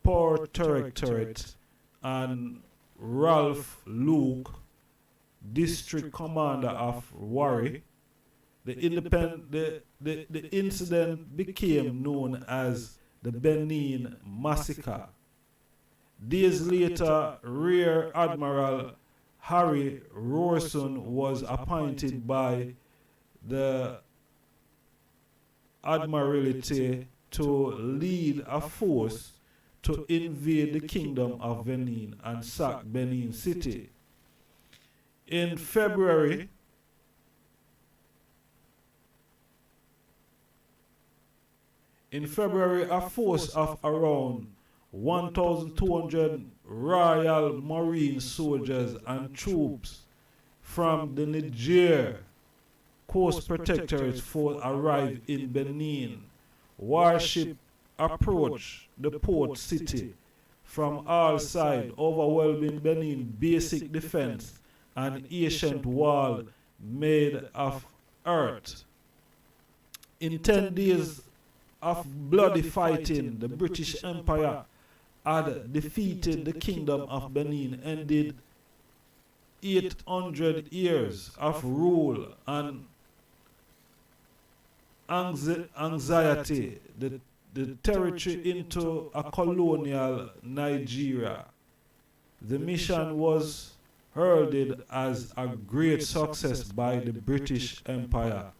Protectorate and Ralph Luke, district commander of Warri. The incident became known as the Benin Massacre. Days later, Rear Admiral Harry Rorson was appointed by the Admiralty to lead a force to invade the Kingdom of Benin and sack Benin City. In February, a force of around 1,200 Royal Marine soldiers and troops from the Niger Coast Protectorate force arrived in Benin. Warship approached the port city from all sides, overwhelming Benin basic defense and ancient wall made of earth. In 10 days of bloody fighting, the British Empire had defeated the Kingdom of Benin, ended 800 years of rule and anxiety, the territory into a colonial Nigeria. The mission was heralded as a great success by the British Empire.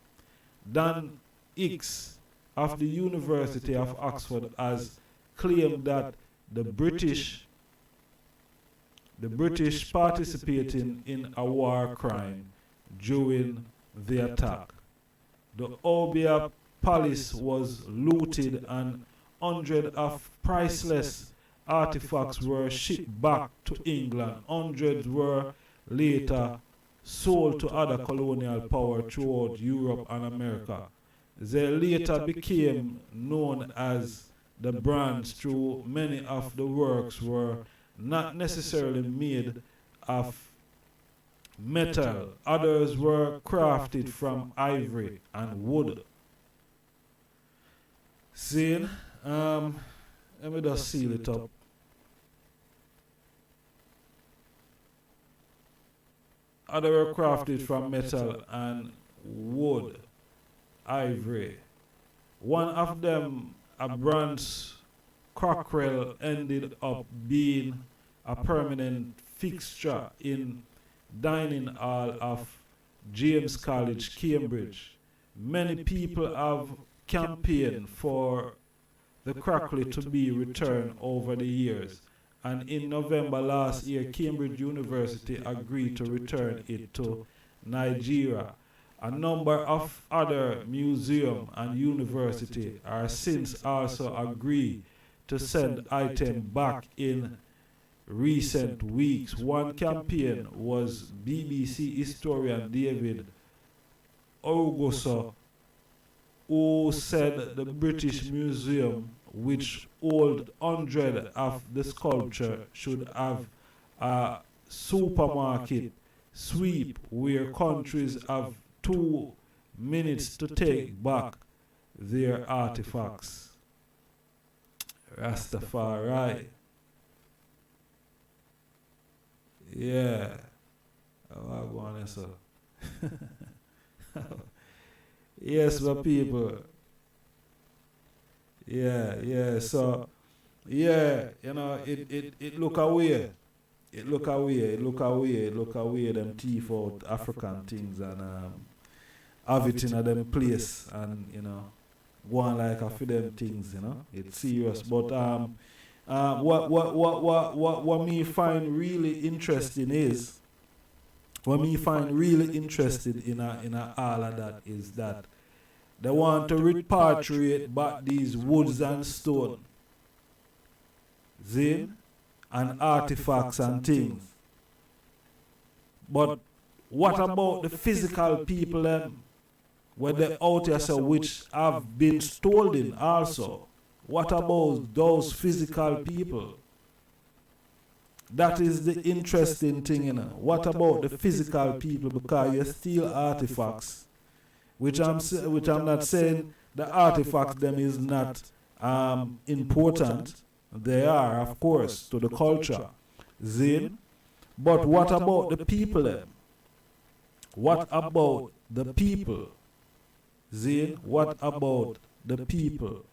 Dan Hicks of the University of Oxford has claimed that the British participating in a war crime during the attack. The Obia Palace was looted and hundreds of priceless artifacts were shipped back to England. Hundreds were later sold to other colonial powers throughout Europe and America. They later became known as the brands, through many of the works were not necessarily made of metal. Others were crafted from ivory and wood. See, let me just seal it up. Others were crafted from metal and wood, ivory. One of them, a bronze cockerel, ended up being a permanent fixture in dining hall of James College, Cambridge. Many people have campaigned for the crackle to be returned over the years, and in November last year, Cambridge University agreed to return it to Nigeria. A number of other museums and universities are since also agreed to send items back in recent weeks. One campaign was BBC historian David Oguso, who said the British Museum, which holds hundreds of the sculpture, should have a supermarket sweep where countries have 2 minutes to take back their artifacts. Rastafari. Yeah. Oh, I go on, sir. Yes, my people. Yeah. So, yeah, you know, it look away. It look away them thief out African things and have it in a them place and, you know, go on like a few them things, you know. It's serious. But what me find really interesting is, what me find really interested in all of that is that they want to repatriate back these woods and stone, zin, and artifacts and things. But what about the physical people where they out here so which have been stolen also? What about those physical people? That is the interesting thing, you know. What about the physical people? Because you steal artifacts, which I'm not saying the artifacts them is not important. They are, of course, to the culture, zin. But what about the people then? What about the people, zin? What about the people?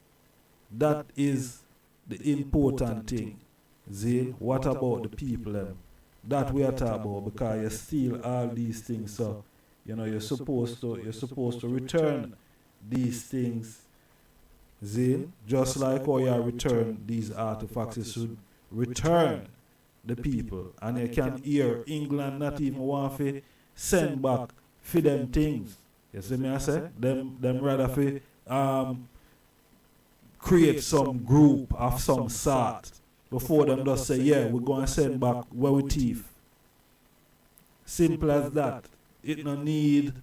That is the important thing. Zin, what about the people them? That we are talking about, because you steal all these things, so you know you're supposed to return these things. Zin, just like how you return these artifacts, you should return the people. And you can hear England not even want to send back for them things. You see me I say? Them rather for create some group of some sort before them just say, yeah, we're going to send back where we thief. Simple as that. It no need,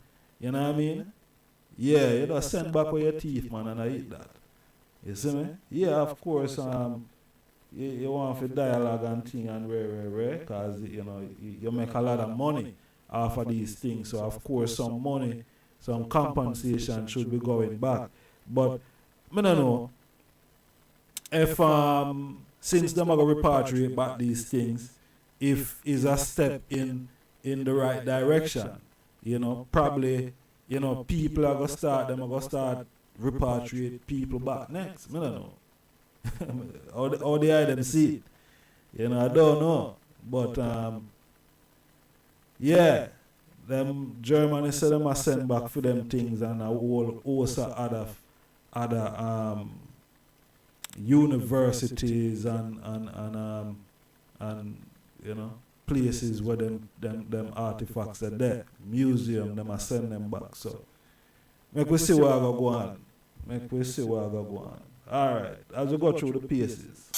you know what I mean? Yeah, you just send back where your thief, man, and I eat that. You see me? Yeah, of course, you want for dialogue and thing and rare, because, you know, you make a lot of money off of these things. So, of course, some money, some compensation should be going back. But, I don't know, if, since them are going to repatriate back these things, if it's a step in the right direction, you know, probably, you know, people are going to start repatriate people back next. I don't know. How they hide them see it. You know, I don't know. But, yeah, them Germany said they must send back for them things and a whole host of other universities and you know, places where them artifacts are there. Museum, they must send them back. So, make we see where I go on. Alright, as we go through the pieces.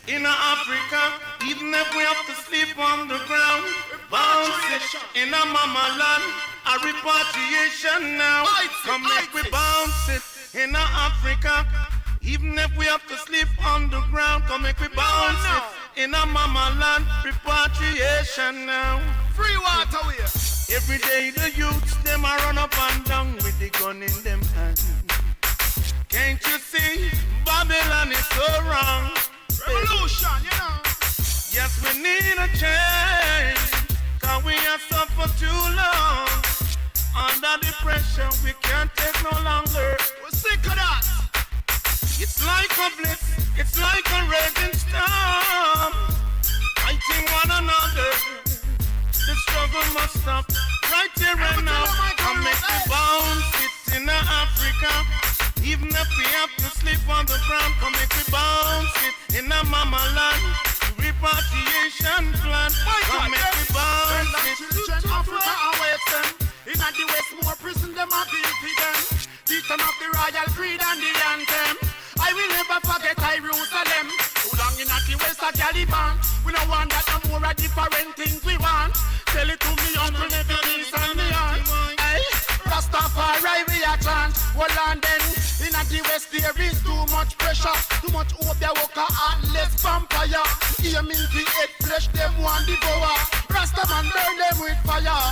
In Africa, even if we have to sleep on the ground, bounce it in a mama land, a repatriation now. Come make we bounce it in Africa, even if we have to sleep on the ground. Come make we bounce it in a mama land, repatriation now. Free water we. Every day the youths them a run up and down with the gun in them hands. Can't you see Babylon is so wrong? Revolution, you know. Yes, we need a change, cause we have suffered too long. Under the pressure, we can't take no longer. We're sick of that. It's like a bliss, it's like a raging storm. Fighting one another. The struggle must stop right here and now. Come make me bounce it in Africa. Even if we have to sleep on the ground, come make we bounce it in a mama land. Repatriation plan, come make we bounce it. Africa awaits them. In the west, more prison them are guilty them. Teach them of the royal creed and the anthem. I will never forget Jerusalem. Too long in the west of Caliban. We don't want that no more different things we want. Tell it to me, uncle, never miss and me on. Hey, Rastafari we a chant. Hold on then. In the west there is too much pressure. Too much hope they walk out less vampire. Aim in the head flesh them want devour. Rastaman burn them with fire.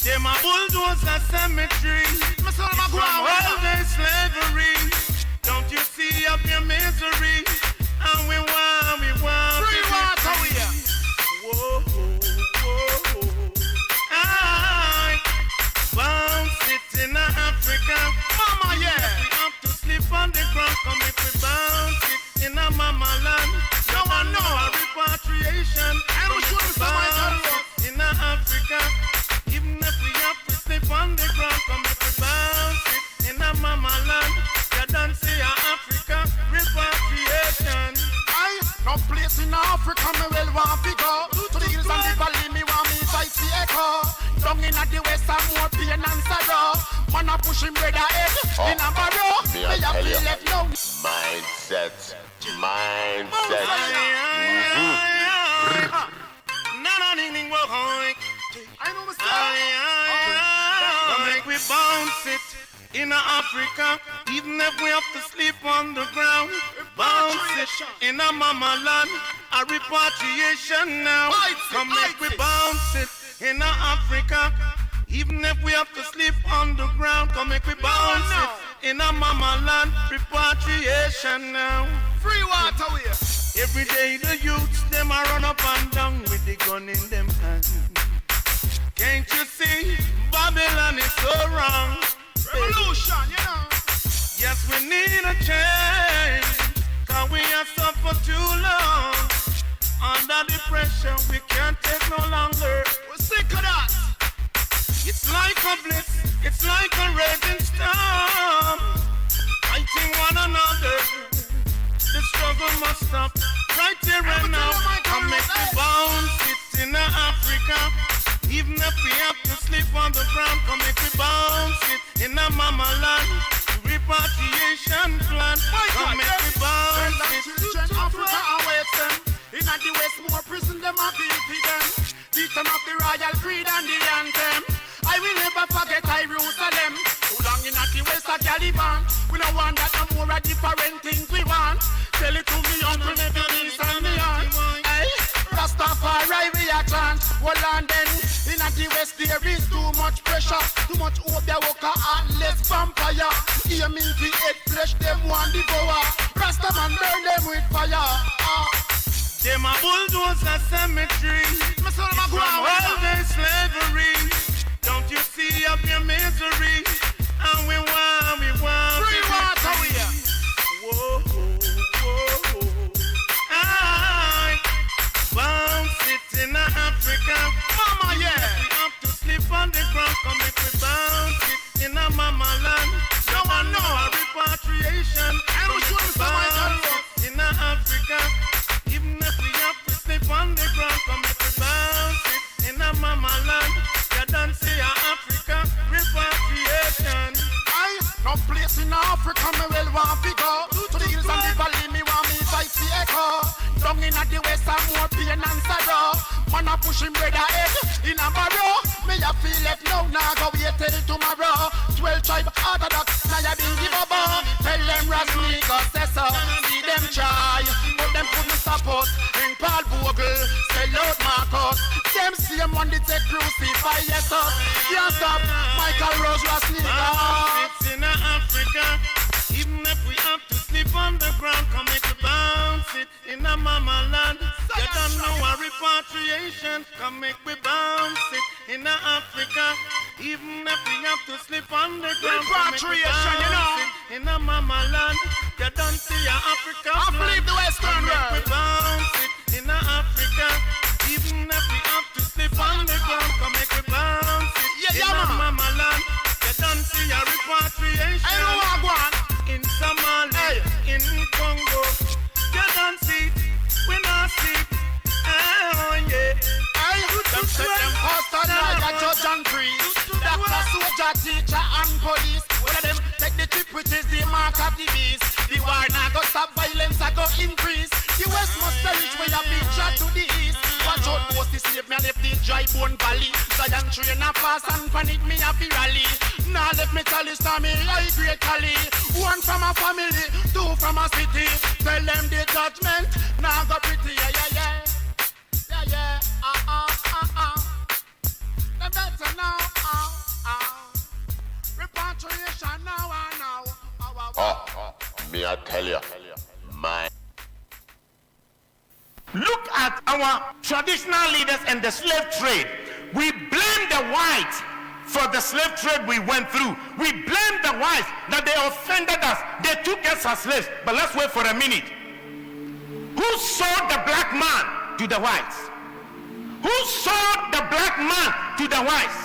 Them a bulldozer cemetery. From all day slavery. Don't you see up your misery? And we want free water we are. Whoa, whoa, whoa. I bounce it in Africa. Mama, yeah. We have to sleep on the ground. Come if we bounce it in a mama land. No one know a repatriation. I don't shoot the bounce in Africa. Even if we have to sleep on the ground. Come if we bounce it in a mama land. You don't see Africa repatriation. No place in Africa me well want to go. To the hills and the valley me want me sight the echo. Down in the west and more pain and sorrow. Man a push him brother head in a barrow. Me a feel left now. Mindset. I know what's up. Make we bounce it in Africa, even if we have to sleep on the ground. Bounce it in a mama land, a repatriation now. Come make we bounce it in Africa, even if we have to sleep on the ground. Come make we bounce it in a mama land, repatriation now. Free water we. Every day the youths them a run up and down with the gun in them hands. Can't you see Babylon is so wrong? Revolution, you know. Yes, we need a change, cause we have suffered too long. Under the pressure, we can't take no longer. We're sick of that. It's like a bliss, it's like a raging storm. Fighting one another. The struggle must stop right here and now. Come make me bounce it in Africa. Even if we have to sleep on the ground, come make we bounce it in a mama land. Repatriation plan, come make we bounce it. Children Africa awaits them. In the West, more prison them are beating them. Teach them of the royal creed and the anthem. I will never forget Jerusalem. Too long in the West of Caliban. We don't want that no more different things we want. Tell it to me uncle, never this and me aunt. Hey, Rastafari we a chant. Hold on then. In the West there is too much pressure. Too much hope they walk and less vampire. Aiming the head flesh them want devour. Rastaman burn them with fire. Them a bulldozer cemetery. From all their slavery. Don't you see up your misery? And we want free water we are. Whoa, whoa, whoa. I bounce it in Africa. Mama, yeah. We have to sleep on the ground. Come make we bounce it in a mama land. No one know a repatriation. I will show you some in Africa. Even if we have to sleep on the ground, come make we bounce it in a mama land. You don't see Africa repatriation. No place in Africa me well want to go. To the hills and the valley me want me fight the echo. Down in the West and more pain and sorrow. Man a push him brother head in a barrow. Me a feel left now, now go wait till tomorrow. 12 tribe orthodox, now you been give up. Tell them Rasmi go say so. See them try, but them couldn't stop us. In Paul Bogle, sell out Marcus. Them same one they take crucify yes us. Can't stop Michael Rose Rasmi It's in Africa. Even if we have to sleep on the ground, come make a bounce it in a mama land. You don't know a repatriation, come make we bounce it in Africa. Even if we have to sleep on the ground, repatriation, you know, in a mama land. You don't see a Africa. I believe the Western world. We bounce it in Africa. Even if we have to sleep on the ground, come make we bounce it in a mama land. You don't see a repatriation. I know what I want. In Somalia, in Congo, you don't see, we not see. Oh yeah. Them set them pastor like a judge and priest. Doctor, soldier, teacher and police. One of them take the trip which is the mark of the beast. The war now go stop, violence I go increase. The West must reach where you been shot to the east. Watch out, post the slave, me a left the dry bone valley. Zion train a fast and panic me a fi rally. Now let me tell you story, I great Cali. One from a family, two from a city. Tell them the judgment, now go pretty, yeah, yeah, yeah. Yeah, yeah, Them better now, Repatriation now, me I tell you, my. Look at our traditional leaders and the slave trade. We blame the whites for the slave trade we went through. We blame the whites that they offended us. They took us as slaves. But let's wait for a minute. Who sold the black man to the whites? Who sold the black man to the whites?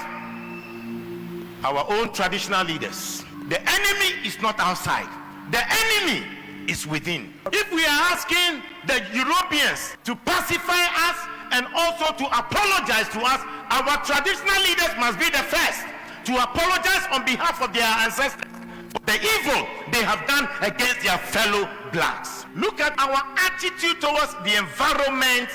Our own traditional leaders. The enemy is not outside. The enemy is within. If we are asking the Europeans to pacify us and also to apologize to us, our traditional leaders must be the first to apologize on behalf of their ancestors for the evil they have done against their fellow blacks. Look at our attitude towards the environment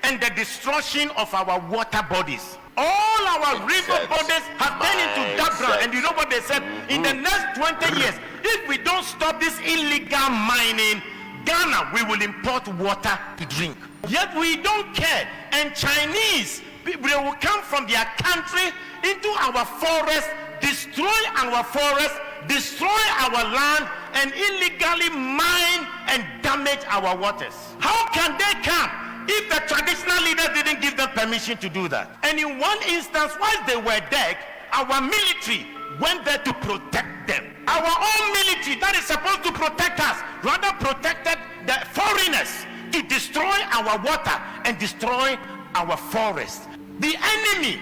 and the destruction of our water bodies. All our river bodies have turned into dark brown, and you know what they said? In the next 20 years, if we don't stop this illegal mining, Ghana, we will import water to drink. Yet we don't care, and Chinese, they will come from their country into our forest, destroy our forest, destroy our land, and illegally mine and damage our waters. How can they come if the traditional leaders didn't give them permission to do that? And in one instance, while they were dead, our military went there to protect them. Our own military that is supposed to protect us rather protected the foreigners to destroy our water and destroy our forest. The enemy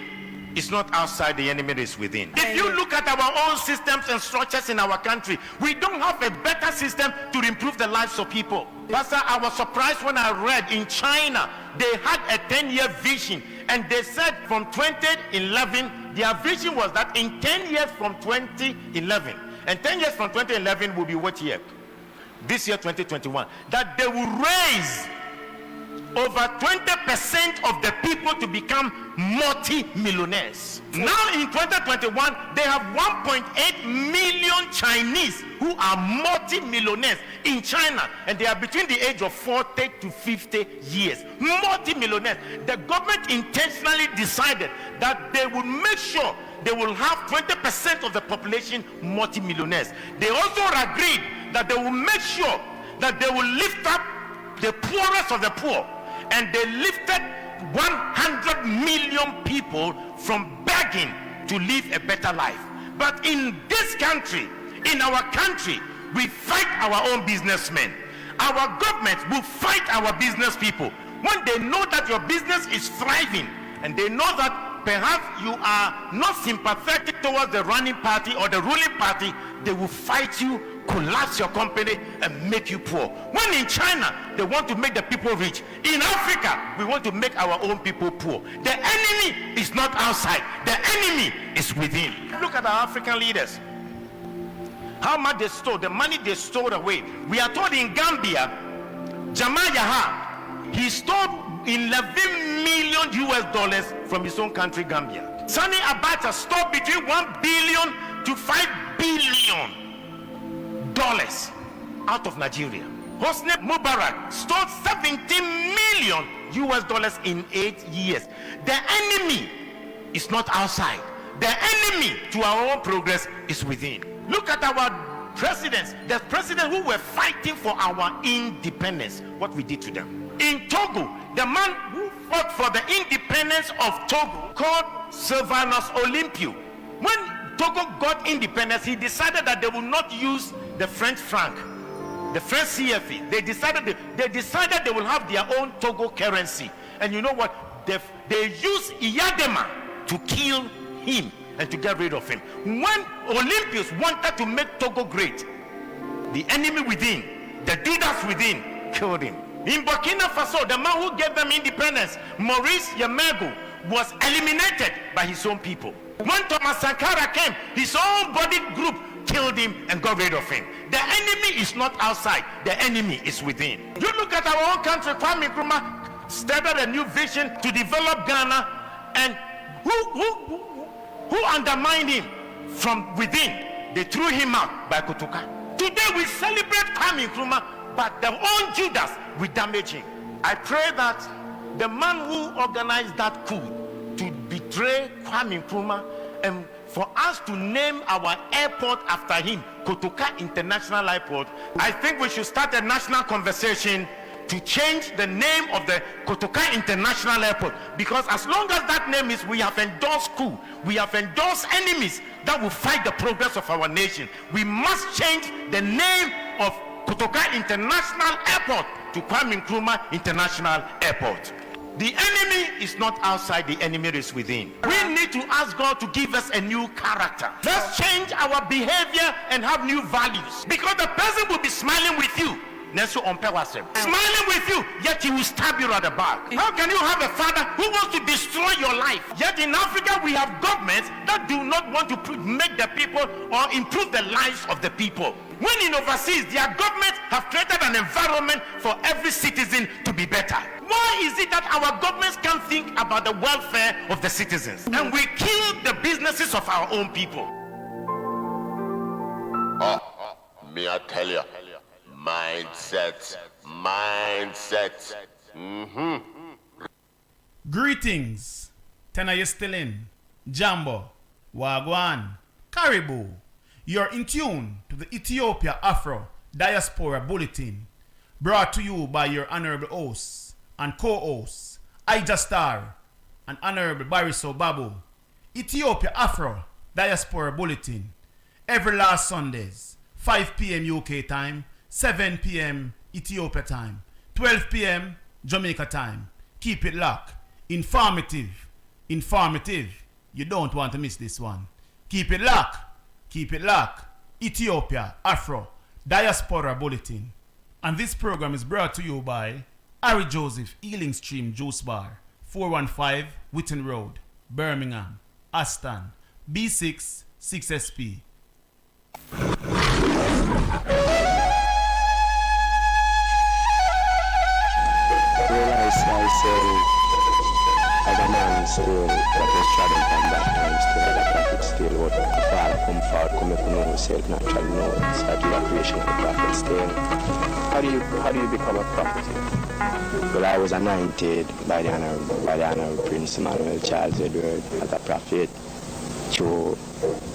is not outside, the enemy is within. If you look at our own systems and structures in our country, we don't have a better system to improve the lives of people. Pastor, I was surprised when I read in China, they had a 10-year vision And they said from 2011, their vision was that in 10 years from 2011, and 10 years from 2011 will be what year? This year, 2021, that they will raise over 20% of the people to become multi-millionaires. Now in 2021, they have 1.8 million Chinese who are multi-millionaires in China, and they are between the age of 40 to 50 years. Multi-millionaires. The government intentionally decided that they would make sure they will have 20% of the population multi-millionaires. They also agreed that they will make sure that they will lift up the poorest of the poor, and they lifted 100 million people from begging to live a better life. But in this country, in our country, we fight our own businessmen. Our government will fight our business people. When they know that your business is thriving, and they know that perhaps you are not sympathetic towards the running party or the ruling party, they will fight you, collapse your company, and make you poor. When in China, they want to make the people rich. In Africa, we want to make our own people poor. The enemy is not outside. The enemy is within. Look at our African leaders. How much they stole, the money they stole away. We are told in Gambia, Jamal Yaha, he stole 11 million US dollars from his own country, Gambia. Sani Abacha stole between 1 billion to 5 billion dollars out of Nigeria. Hosni Mubarak stole 17 million US dollars in 8 years. The enemy is not outside. The enemy to our own progress is within. Look at our presidents. The presidents who were fighting for our independence, what we did to them. In Togo, the man who fought for the independence of Togo, called Sylvanus Olympio, when Togo got independence, he decided that they would not use the French franc, the French CFA. They decided they will have their own Togo currency. And you know what? They used Iyadema to kill him and to get rid of him. When Olympians wanted to make Togo great, the enemy within, the Judas within, killed him. In Burkina Faso, the man who gave them independence, Maurice Yamego, was eliminated by his own people. When Thomas Sankara came, his own body group killed him and got rid of him. The enemy is not outside, the enemy is within. You look at our own country, Kwame Nkrumah started a new vision to develop Ghana, and who undermined him from within? They threw him out by Kotoka. Today we celebrate Kwame Nkrumah, but their own Judas will damage him. I pray that the man who organized that coup to betray Kwame Nkrumah, and for us to name our airport after him, Kotoka International Airport, I think we should start a national conversation to change the name of the Kotoka International Airport, because as long as that name is, we have endorsed coup, we have endorsed enemies that will fight the progress of our nation. We must change the name of Kotoka International Airport to Kwame Nkrumah International Airport. The enemy is not outside, the enemy is within. We need to ask God to give us a new character. Let's change our behavior and have new values, because the person will be smiling with you, smiling with you, yet he will stab you at the back. How can you have a father who wants to destroy your life? Yet in Africa we have governments that do not want to make the people or improve the lives of the people. When in overseas, their governments have created an environment for every citizen to be better. Why is it that our governments can't think about the welfare of the citizens, and we kill the businesses of our own people? Me I tell you, mindset. Greetings. Tena, you still in? Jambo, Wagwan, Caribou. You're in tune to the Ethiopia Afro Diaspora Bulletin, brought to you by your honorable hosts and co-hosts, IjahStars and Honorable Beriso Babo. Ethiopia Afro Diaspora Bulletin, every last Sundays, 5 p.m. UK time, 7 p.m. Ethiopia time, 12 p.m. Jamaica time. Keep it locked. Informative. You don't want to miss this one. Keep it locked. Ethiopia Afro Diaspora Bulletin. And this program is brought to you by Ari Joseph Healing Stream Juice Bar, 415 Witten Road, Birmingham, Aston, B6 6SP. Realize myself as a man still that was traveling from that time still that I could still what the father come forward, come up and know yourself, naturally know start the operation of the prophet still. How do you become a prophet? Well, I was anointed by the Honorable Prince Emmanuel Charles Edward as a prophet. So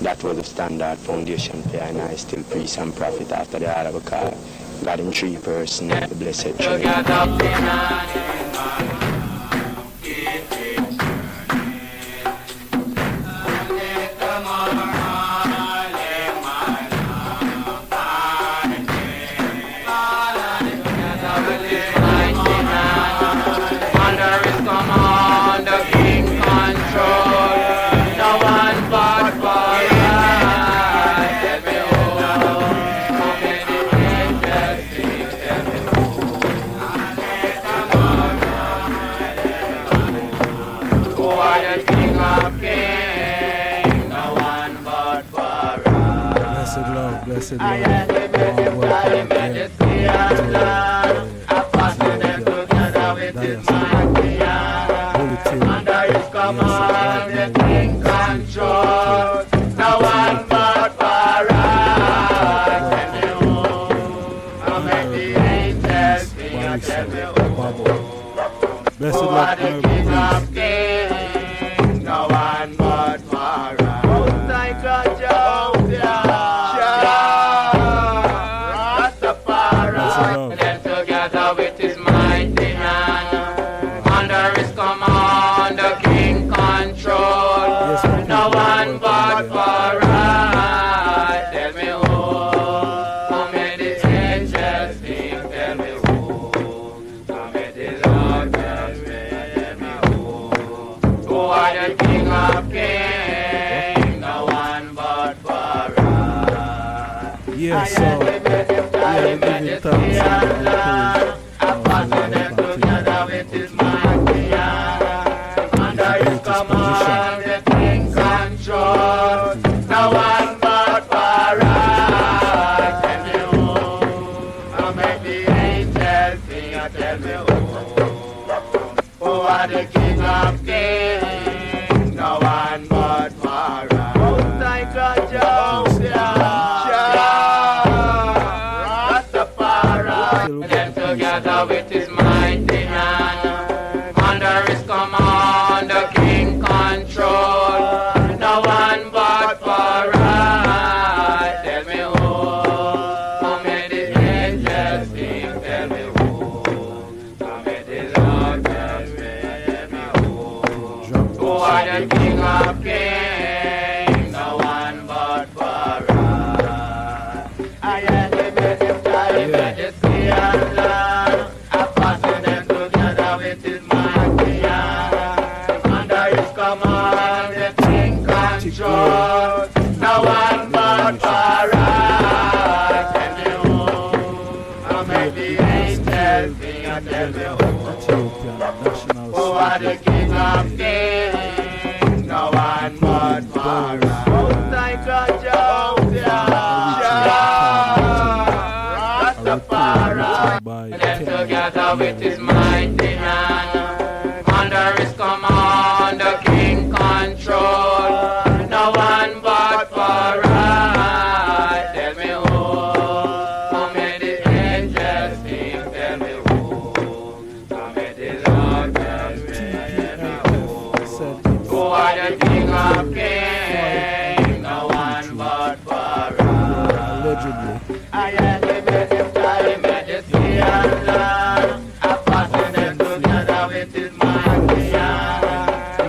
that was the standard foundation for, and I still preach and prophet after the order of God. God in three persons, the blessed Trinity. Blessed Lord, welcome again to Bulletin. Under his command, the king control. No one but for us. Tell me who. How many angels sing? Tell me who. Babo. Blessed Who are the king of kings? No one but for us. Most high God, Jehovah. And then together with his mighty hand, under his command, the king control. No one but for us. Tell me who. How many angels sing? Tell me who. How many Lord tell me who. Who are the king of kings? No one but for us. Yes, so we give thanks and together with his mighty hand, under his command, the king control. No one but for us. Tell me who. How many angels sing? Tell me who. Who are the king of kings? No one but for us. Most high God, Jehovah. Together with his mighty hand, under his command, the king control. No one but for us. Tell me who. How many angels sing? Tell me who. How many Lord tell me who. Who are the king of kings? No one but for us. I am the majesty and love. I fasten them together with his mighty hand. Under his command, the king control. No one but for us. Tell me who. How many angels sing? Tell me who. Who are the king of kings? No one but for us. Most high God, Rastafari. Then together with his mighty hand, under his command, the king control. No one but for us. Tell me who. How many angels sing? Tell me who. How many Lord tell me who. Who are the king of kings? No one but for us. I am the majesty and love. I fasten them together with his mighty hand.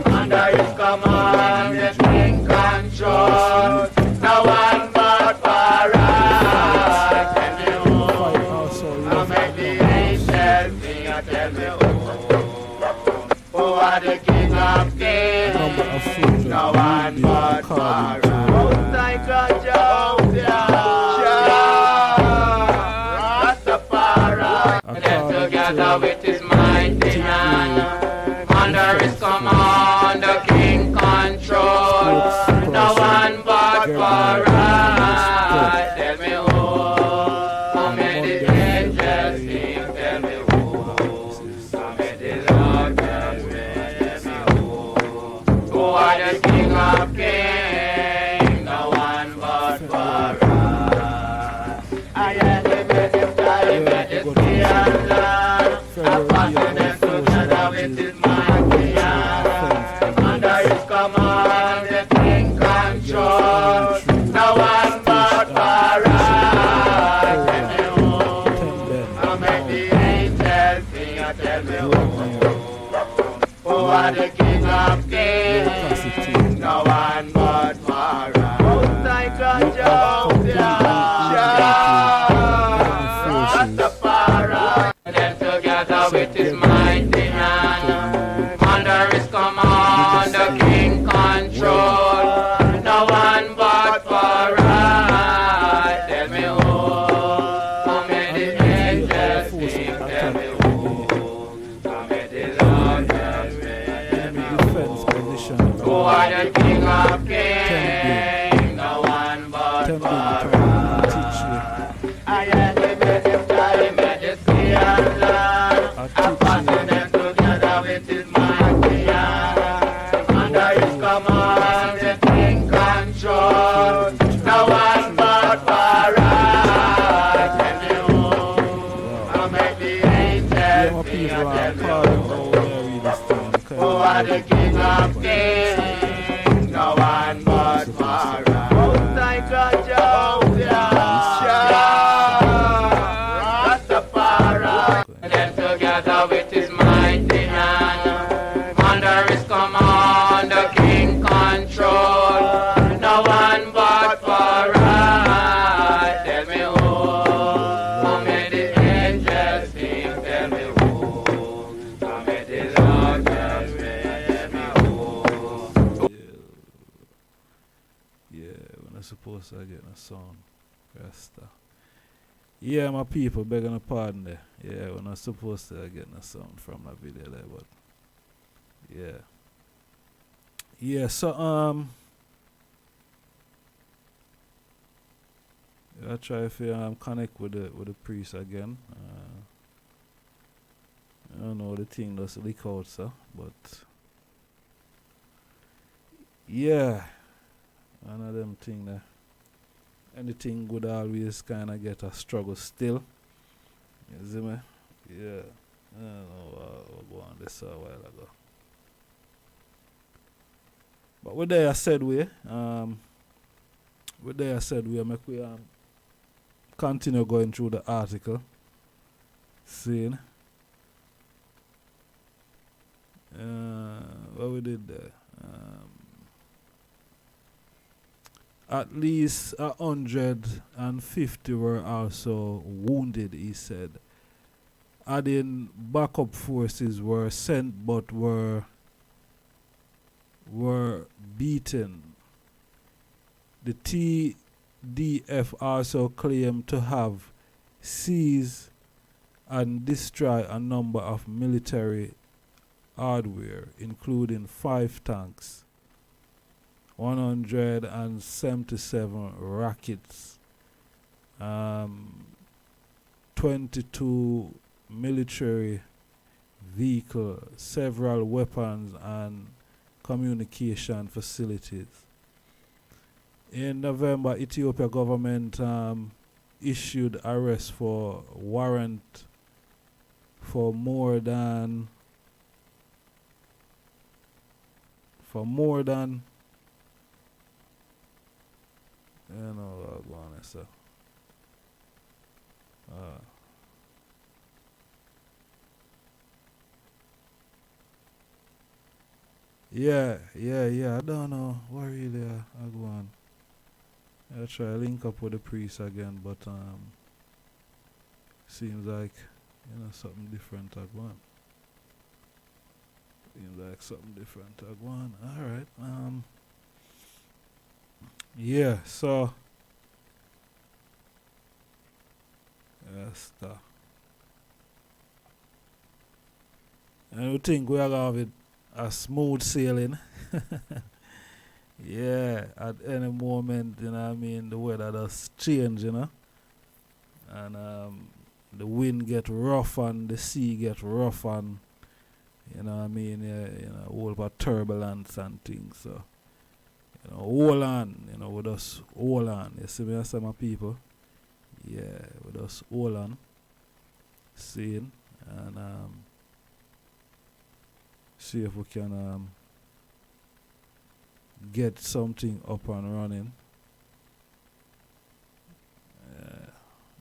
Under his command, the king control. No one but for us. Tell me who. How many angels sing? Tell me who. Who are the king of kings? No one but for us. Most high God, Jehovah. Rastafari. And then together with his mighty hand, under Continent together with his mighty hand. Under his command, the king control. No one but Farah. Tell me who. I make the angels sing. Tell me who are the king of kings. No one but Farah. Most I got Rastafari. Then together with his mighty hand, under his command, the king control. No one but Farah. Tell me who. How many angels sing? Tell me who. How many Lord tell me? Who are the king of kings? No one but Farah. I am the majesty and land. I'm passing them together with his mighty hand. Under his command, the king control. No one but Farah. Tell me who. I make the angels sing. Tell me who are the king of kings. No one but Farah. Most I got Rastafari. Then together with his mighty hand, under his command, the king control. No one but Farah. Tell me who. How many angels sing? Tell me who. How many Lord tell me who. Yeah, when I suppose I get a song. Rasta. Yeah, my people, begging a pardon there. Yeah, we're not supposed to get a sound from my video there, but yeah. Yeah, so I try to connect with the priest again. I don't know, the thing does leak out, so, but yeah, one of them thing there. Anything good always kind of get a struggle still. You see me? Yeah. I don't know what go on this a while ago. But with that I said we make we continue going through the article. Seeing what we did there. At least 150 were also wounded, he said. Adding backup forces were sent but were beaten. The TDF also claimed to have seized and destroyed a number of military hardware, including 5 tanks, 177 rockets, 22 military vehicles, several weapons and communication facilities. In November, Ethiopia government issued arrest for warrant for more than you know, go on, sir. Yeah, I don't know what really I go on. I'll try to link up with the priest again, but seems like, you know, something different I go on. Seems like something different I go on. Alright. Yeah, so and we think we are gonna have it a smooth sailing. Yeah, at any moment, you know what I mean, the weather does change, you know. And the wind get rough and the sea get rough and, you know what I mean, you know, all about turbulence and things. So, you know, hold on, you know, we just hold on. You see me, some people? Yeah, we just hold on. Seeing. And see if we can get something up and running.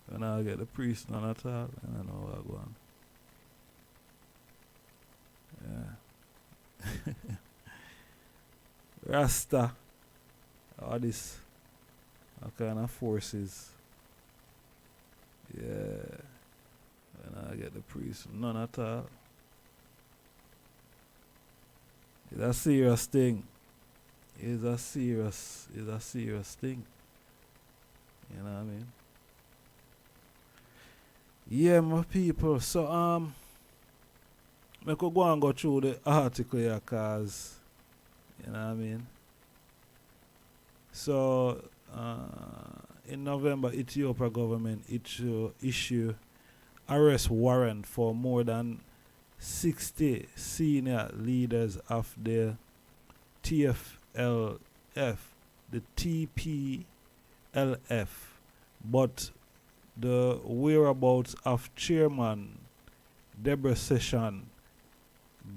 When I get the priest none at all, I don't know what I'm going. Yeah. Rasta, all this, all kind of forces. Yeah. When I get the priest, none at all. It's a serious thing. It's a serious thing. You know what I mean? Yeah, my people. So I could go and go through the article here, cause you know what I mean. So in November, Ethiopia government issue arrest warrant for more than 60 senior leaders of the TFLF, the TPLF, but the whereabouts of Chairman Deborah Session,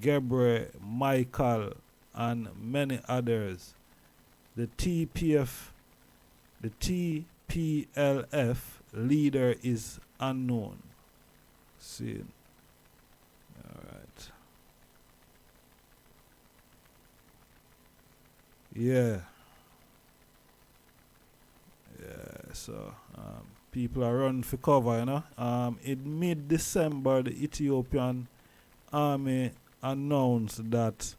Gabriel Michael, and many others. The TPLF leader is unknown. See. Alright. Yeah. Yeah, so people are running for cover, you know. In mid-December, the Ethiopian army announced that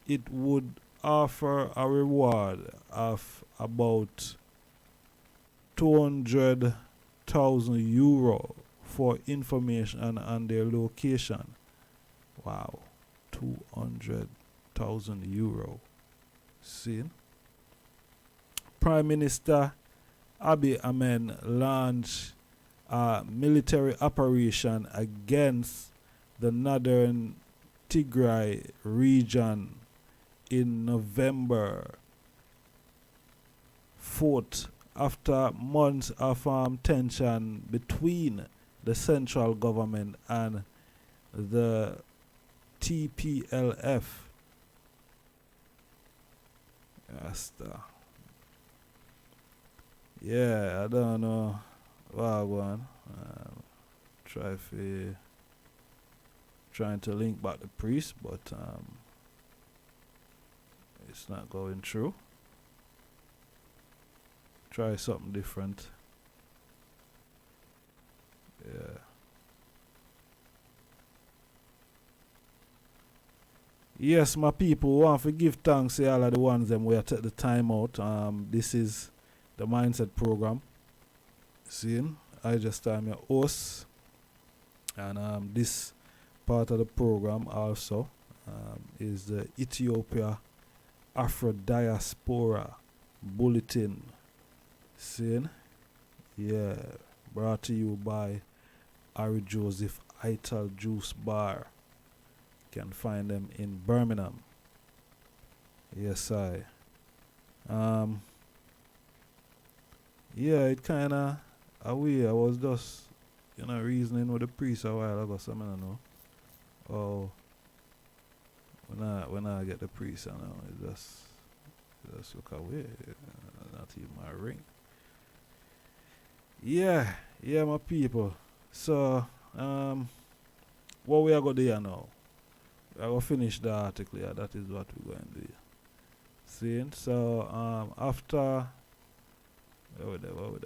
it would offer a reward of about 200,000 euro for information on their location. Wow, 200,000 euro. See? Prime Minister Abiy Ahmed launched a military operation against the northern Tigray region in November 4th, after months of tension between the central government and the TPLF. Yeah, I don't know what I want. Trying to link back the priest, but it's not going through. Try something different. Yeah. Yes, my people, we want to give thanks to all of the ones them we are take the time out. This is the Mindset program. Seeing, IjahStars, your host, and this part of the program also is the Ethiopia Afro Diaspora Bulletin. Seeing, yeah, brought to you by Ari Joseph Ital Juice Bar. You can find them in Birmingham. Yes, I. Yeah, it kind of away. I was just, reasoning with the priest a while ago. So I don't know. Oh, when I get the priest, I know it just look away. Not even my ring. Yeah, my people. So, what we are going to do now? I will finish the article here. That is what we're going to do. See? So, after... What were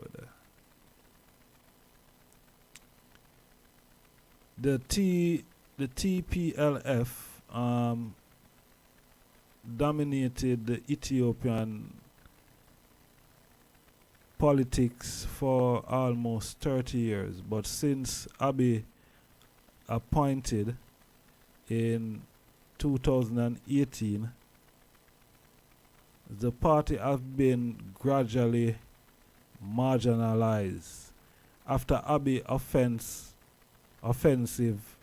there? The TPLF dominated the Ethiopian politics for almost 30 years, but since Abiy appointed in 2018, the party have been gradually marginalized. After Abiy offensive,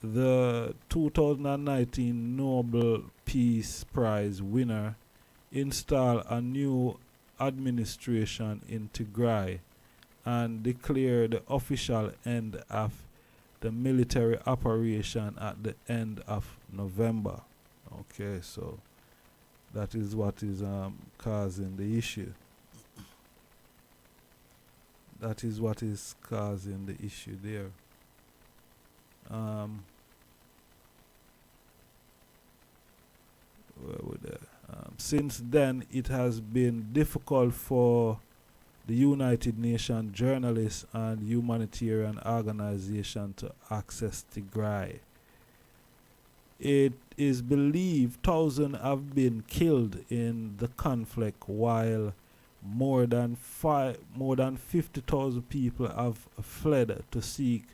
the 2019 Nobel Peace Prize winner installed a new administration in Tigray and declared the official end of the military operation at the end of November. Okay, so that is what is causing the issue. That is what is causing the issue there. Where were they? Since then, it has been difficult for the United Nations journalists and humanitarian organizations to access Tigray. It is believed thousands have been killed in the conflict, while more than 50,000 people have fled to seek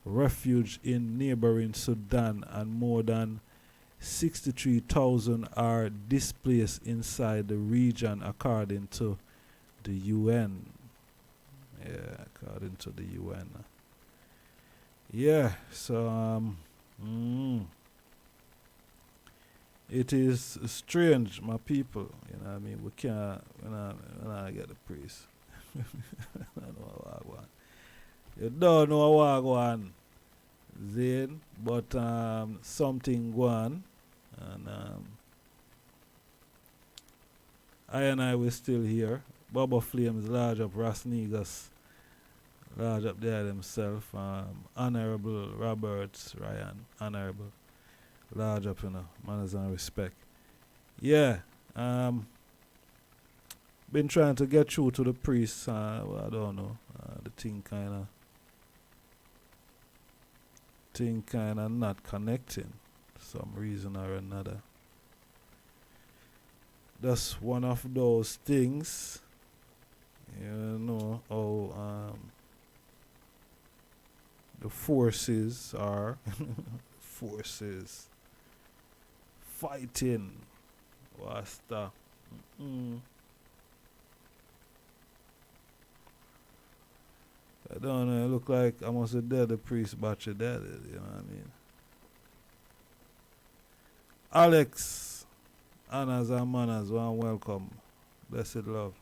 refuge in neighboring Sudan, and more than 63,000 are displaced inside the region, according to the UN. Yeah, according to the UN. Yeah, so it is strange, my people. You know what I mean? We can't, when I get the priest. I don't know what I want. You don't know what I want, Zane, but something go on. And I was still here. Babo Flames large up, Ras Negus large up there himself. Honorable Roberts Ryan, honorable large up, you know, manners and respect. Yeah, been trying to get through to the priest. Well, I don't know. The thing kind of not connecting for some reason or another. That's one of those things, you know, how the forces are forces fighting. What's that? I don't know, it look like I must have dead the priest batch of dead, you know what I mean? Alex, Annas and Manners, welcome. Blessed love.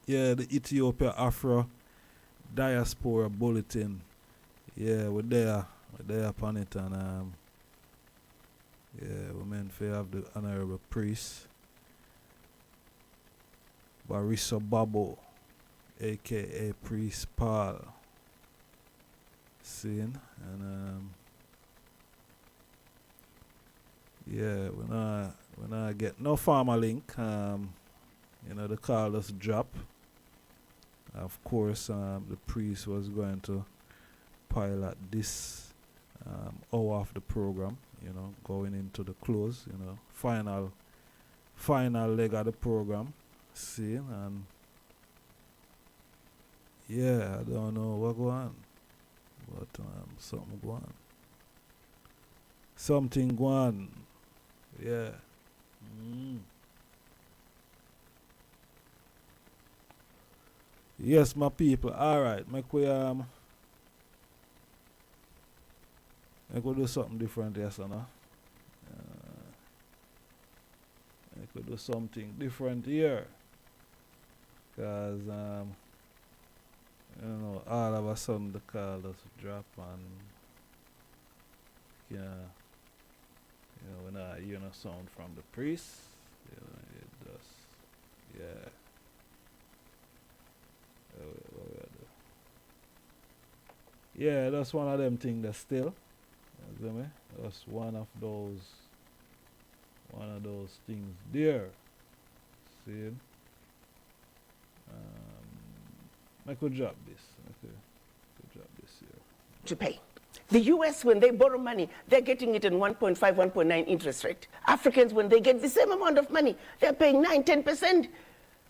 Yeah, the Ethiopia Afro Diaspora Bulletin. Yeah, we're there upon it, and yeah, we're meant to have the honorable priest Beriso Babo, aka Priest Paul. Seeing, and yeah, when I get no farmer link, you know, the call just drop. Of course, the priest was going to pilot this hour of the program, you know, going into the close, you know, final leg of the program. See, and yeah, I don't know what go on, but something go on. Something go on, yeah. Yes, my people. All right, make we do something different, yes or no? I could do something different here, cause you know, all of a sudden the call just drop, and yeah, you know, when I hear no sound from the priest, you know, it just, yeah. Yeah, that's one of them things that still, you know, that's one of those things there. See? I could drop this. Okay. Could drop this here. To pay. The US, when they borrow money, they're getting it in 1.5, 1.9 interest rate. Africans, when they get the same amount of money, they're paying 9, 10%.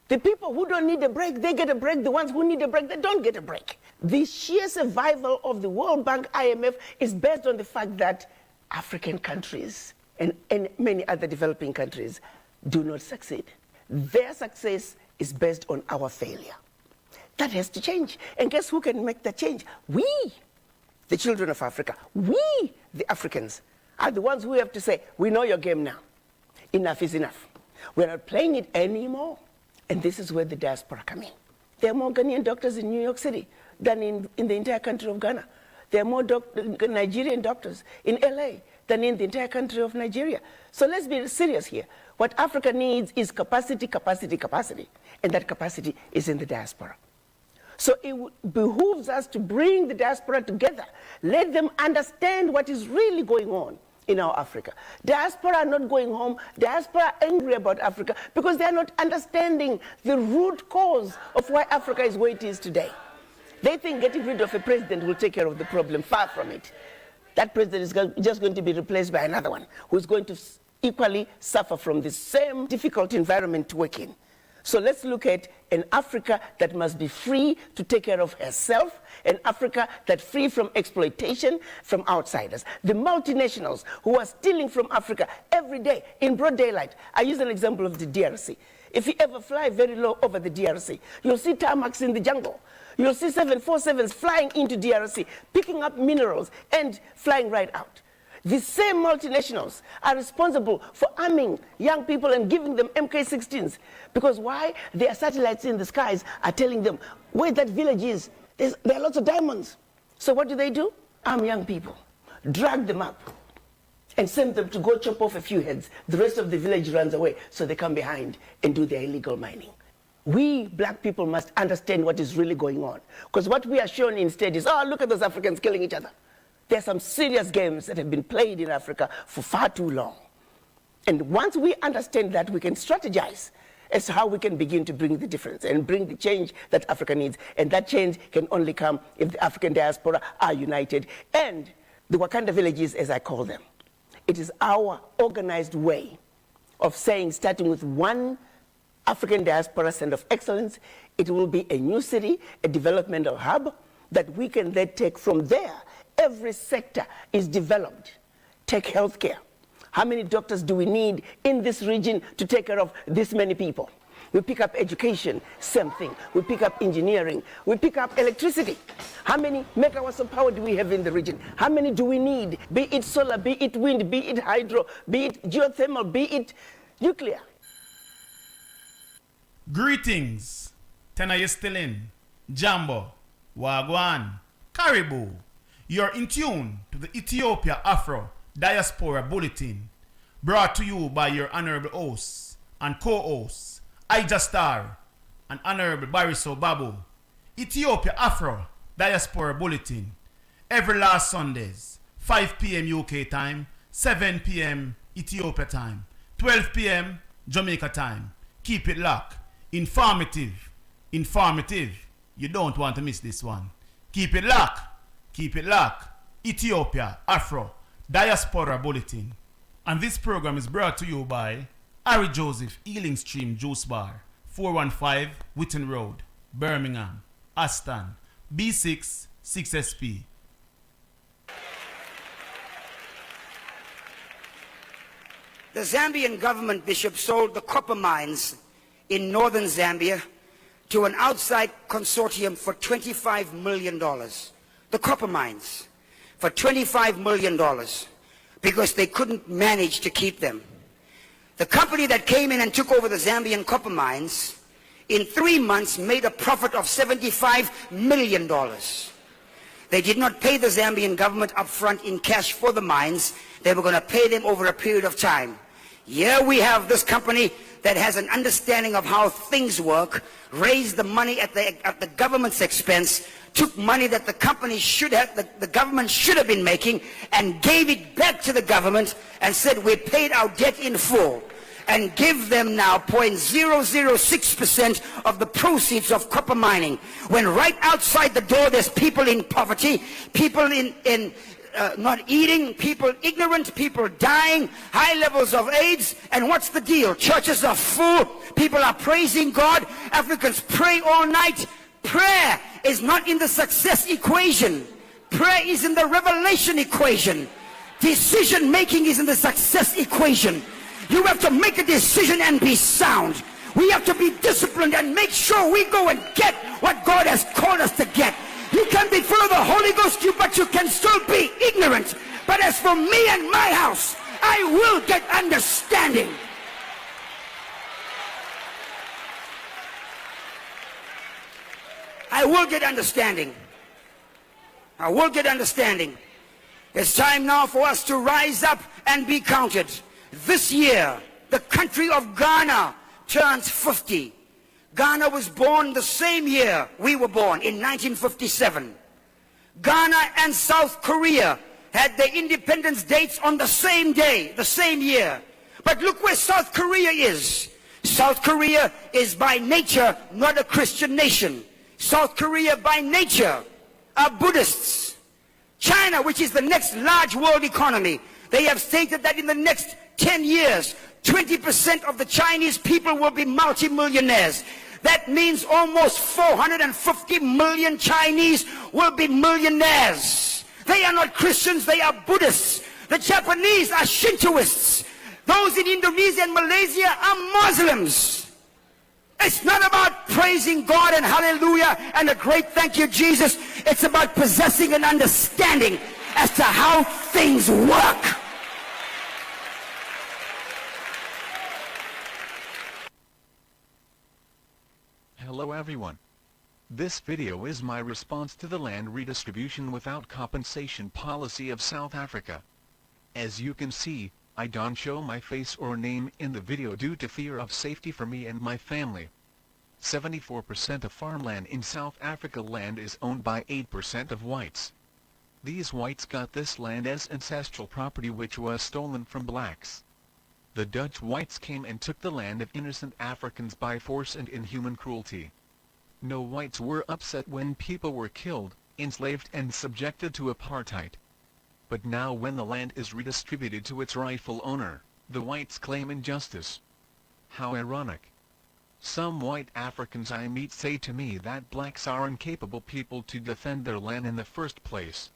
The people who don't need a break, they get a break. The ones who need a break, they don't get a break. The sheer survival of the World Bank, IMF, is based on the fact that African countries and many other developing countries do not succeed. Their success is based on our failure. That has to change. And guess who can make that change? We, the children of Africa, we, the Africans, are the ones who have to say, we know your game now. Enough is enough. We're not playing it anymore. And this is where the diaspora come in. There are more Ghanaian doctors in New York City than in the entire country of Ghana. There are more Nigerian doctors in LA than in the entire country of Nigeria. So let's be serious here. What Africa needs is capacity, capacity, capacity. And that capacity is in the diaspora. So it behooves us to bring the diaspora together. Let them understand what is really going on in our Africa. Diaspora are not going home. Diaspora are angry about Africa because they are not understanding the root cause of why Africa is where it is today. They think getting rid of a president will take care of the problem. Far from it. That president is just going to be replaced by another one who is going to equally suffer from the same difficult environment to work in. So let's look at an Africa that must be free to take care of herself, an Africa that's free from exploitation from outsiders. The multinationals who are stealing from Africa every day in broad daylight. I use an example of the DRC. If you ever fly very low over the DRC, you'll see tarmacs in the jungle. You'll see 747s flying into DRC, picking up minerals and flying right out. The same multinationals are responsible for arming young people and giving them MK-16s. Because why? Their satellites in the skies are telling them where that village is. There are lots of diamonds. So what do? Arm young people, drag them up, and send them to go chop off a few heads. The rest of the village runs away, so they come behind and do their illegal mining. We black people must understand what is really going on. Because what we are shown instead is, oh, look at those Africans killing each other. There are some serious games that have been played in Africa for far too long. And once we understand that, we can strategize as to how we can begin to bring the difference and bring the change that Africa needs. And that change can only come if the African diaspora are united. And the Wakanda villages, as I call them, it is our organized way of saying, starting with one African diaspora center of excellence, it will be a new city, a developmental hub that we can then take from there. Every sector is developed. Take healthcare. How many doctors do we need in this region to take care of this many people? We pick up education, same thing. We pick up engineering. We pick up electricity. How many megawatts of power do we have in the region? How many do we need? Be it solar, be it wind, be it hydro, be it geothermal, be it nuclear. Greetings. Tena you still in? Jambo, Wagwan, Caribou. You're in tune to the Ethiopia Afro Diaspora Bulletin, brought to you by your honorable hosts and co-hosts, IjahStars and Honorable Beriso Babo. Ethiopia Afro Diaspora Bulletin, every last Sundays, 5 p.m. UK time, 7 p.m. Ethiopia time, 12 p.m. Jamaica time. Keep it locked. Informative. You don't want to miss this one. Keep it locked. Ethiopia Afro Diaspora Bulletin. And this program is brought to you by Harry Joseph Ealing Stream Juice Bar, 415 Witten Road, Birmingham, Aston, B6 6SP. The Zambian government, Bishop, sold the copper mines in northern Zambia to an outside consortium for $25 million. The copper mines for $25 million because they couldn't manage to keep them. The company that came in and took over the Zambian copper mines in 3 months made a profit of $75 million. They did not pay the Zambian government up front in cash for the mines. They were going to pay them over a period of time. Here we have this company that has an understanding of how things work, raised the money at the government's expense, took money that the company the government should have been making, and gave it back to the government and said, we paid our debt in full, and give them now 0.006% of the proceeds of copper mining. When right outside the door there's people in poverty, people not eating, people ignorant, people dying, high levels of AIDS, and what's the deal? Churches are full, people are praising God, Africans pray all night. Prayer is not in the success equation. Prayer is in the revelation equation. Decision making is in the success equation. You have to make a decision and be sound. We have to be disciplined and make sure we go and get what God has called us to get. You can be full of the Holy Ghost, but you can still be ignorant. But as for me and my house, I will get understanding. I will get understanding. a worldwide understanding. It's time now for us to rise up and be counted. This year, the country of Ghana turns 50. Ghana was born the same year we were born, in 1957. Ghana and South Korea had their independence dates on the same day, the same year. But look where South Korea is. South Korea is by nature not a Christian nation. South Korea by nature are Buddhists. China, which is the next large world economy, they have stated that in the next 10 years, 20% of the Chinese people will be multimillionaires. That means almost 450 million Chinese will be millionaires. They are not Christians, they are Buddhists. The Japanese are Shintoists. Those in Indonesia and Malaysia are Muslims. It's not about praising God and hallelujah and a great thank you, Jesus. It's about possessing an understanding as to how things work. Hello everyone. This video is my response to the land redistribution without compensation policy of South Africa. As you can see, I don't show my face or name in the video due to fear of safety for me and my family. 74% of farmland in South Africa land is owned by 8% of whites. These whites got this land as ancestral property which was stolen from blacks. The Dutch whites came and took the land of innocent Africans by force and inhuman cruelty. No whites were upset when people were killed, enslaved and subjected to apartheid. But now when the land is redistributed to its rightful owner, the whites claim injustice. How ironic. Some white Africans I meet say to me that blacks are incapable people to defend their land in the first place.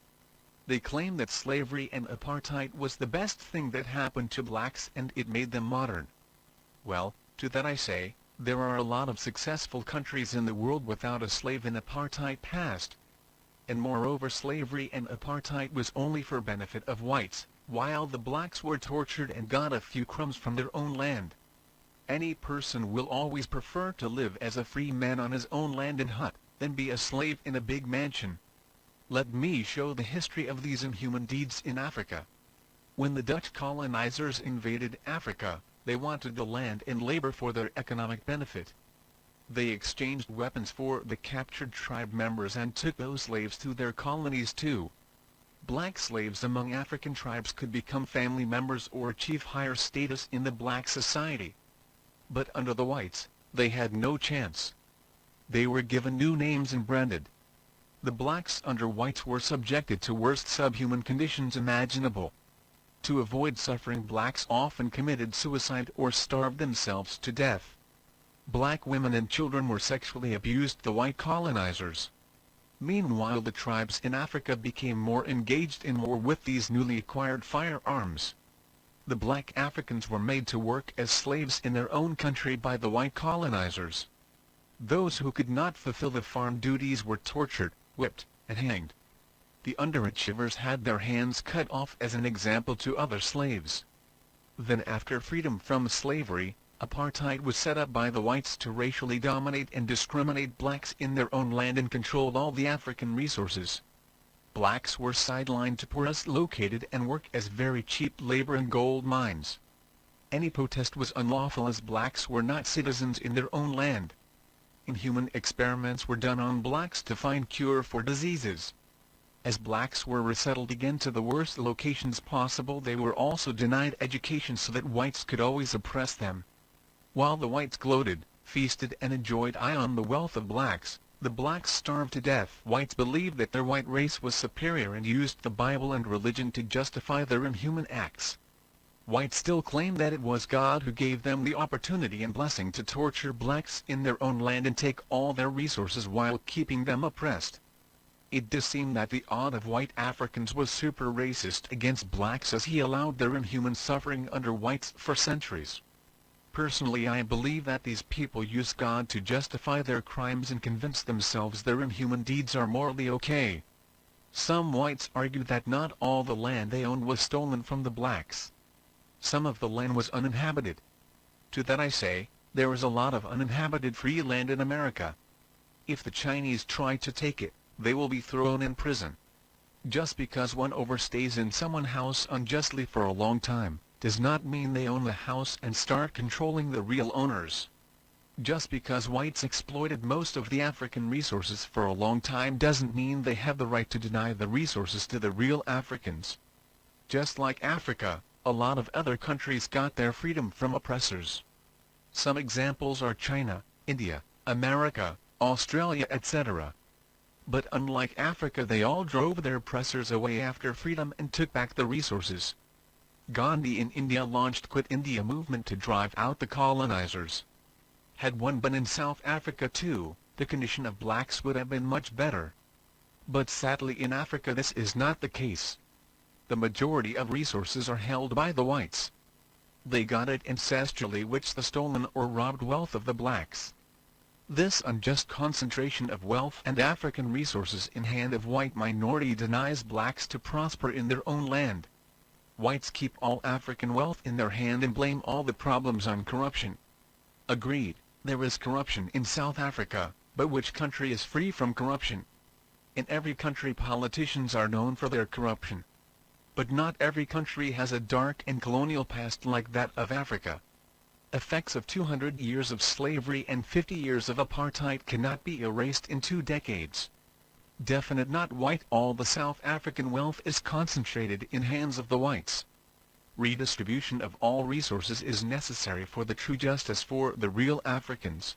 They claim that slavery and apartheid was the best thing that happened to blacks and it made them modern. Well, to that I say, there are a lot of successful countries in the world without a slave and apartheid past. And moreover slavery and apartheid was only for benefit of whites, while the blacks were tortured and got a few crumbs from their own land. Any person will always prefer to live as a free man on his own land and hut, than be a slave in a big mansion. Let me show the history of these inhuman deeds in Africa. When the Dutch colonizers invaded Africa, they wanted the land and labor for their economic benefit. They exchanged weapons for the captured tribe members and took those slaves to their colonies too. Black slaves among African tribes could become family members or achieve higher status in the black society. But under the whites, they had no chance. They were given new names and branded. The blacks under whites were subjected to worst subhuman conditions imaginable. To avoid suffering, blacks often committed suicide or starved themselves to death. Black women and children were sexually abused by the white colonizers. Meanwhile the tribes in Africa became more engaged in war with these newly acquired firearms. The black Africans were made to work as slaves in their own country by the white colonizers. Those who could not fulfill the farm duties were tortured, whipped, and hanged. The underachievers had their hands cut off as an example to other slaves. Then after freedom from slavery, apartheid was set up by the whites to racially dominate and discriminate blacks in their own land and control all the African resources. Blacks were sidelined to poorest located and work as very cheap labor in gold mines. Any protest was unlawful as blacks were not citizens in their own land. Inhuman experiments were done on blacks to find cure for diseases. As blacks were resettled again to the worst locations possible, they were also denied education so that whites could always oppress them. While the whites gloated, feasted and enjoyed on the wealth of blacks, the blacks starved to death. Whites believed that their white race was superior and used the Bible and religion to justify their inhuman acts. Whites still claim that it was God who gave them the opportunity and blessing to torture blacks in their own land and take all their resources while keeping them oppressed. It does seem that the odd of white Africans was super racist against blacks as he allowed their inhuman suffering under whites for centuries. Personally, I believe that these people use God to justify their crimes and convince themselves their inhuman deeds are morally okay. Some whites argue that not all the land they owned was stolen from the blacks. Some of the land was uninhabited. To that I say, there is a lot of uninhabited free land in America. If the Chinese try to take it, they will be thrown in prison. Just because one overstays in someone's house unjustly for a long time, does not mean they own the house and start controlling the real owners. Just because whites exploited most of the African resources for a long time doesn't mean they have the right to deny the resources to the real Africans. Just like Africa, a lot of other countries got their freedom from oppressors. Some examples are China, India, America, Australia, etc. But unlike Africa, they all drove their oppressors away after freedom and took back the resources. Gandhi in India launched Quit India movement to drive out the colonizers. Had one been in South Africa too, the condition of blacks would have been much better. But sadly in Africa this is not the case. The majority of resources are held by the whites. They got it ancestrally, which the stolen or robbed wealth of the blacks. This unjust concentration of wealth and African resources in hand of white minority denies blacks to prosper in their own land. Whites keep all African wealth in their hand and blame all the problems on corruption. Agreed, there is corruption in South Africa, but which country is free from corruption? In every country politicians are known for their corruption. But not every country has a dark and colonial past like that of Africa. Effects of 200 years of slavery and 50 years of apartheid cannot be erased in 2 decades. Definite not white, all the South African wealth is concentrated in hands of the whites. Redistribution of all resources is necessary for the true justice for the real Africans.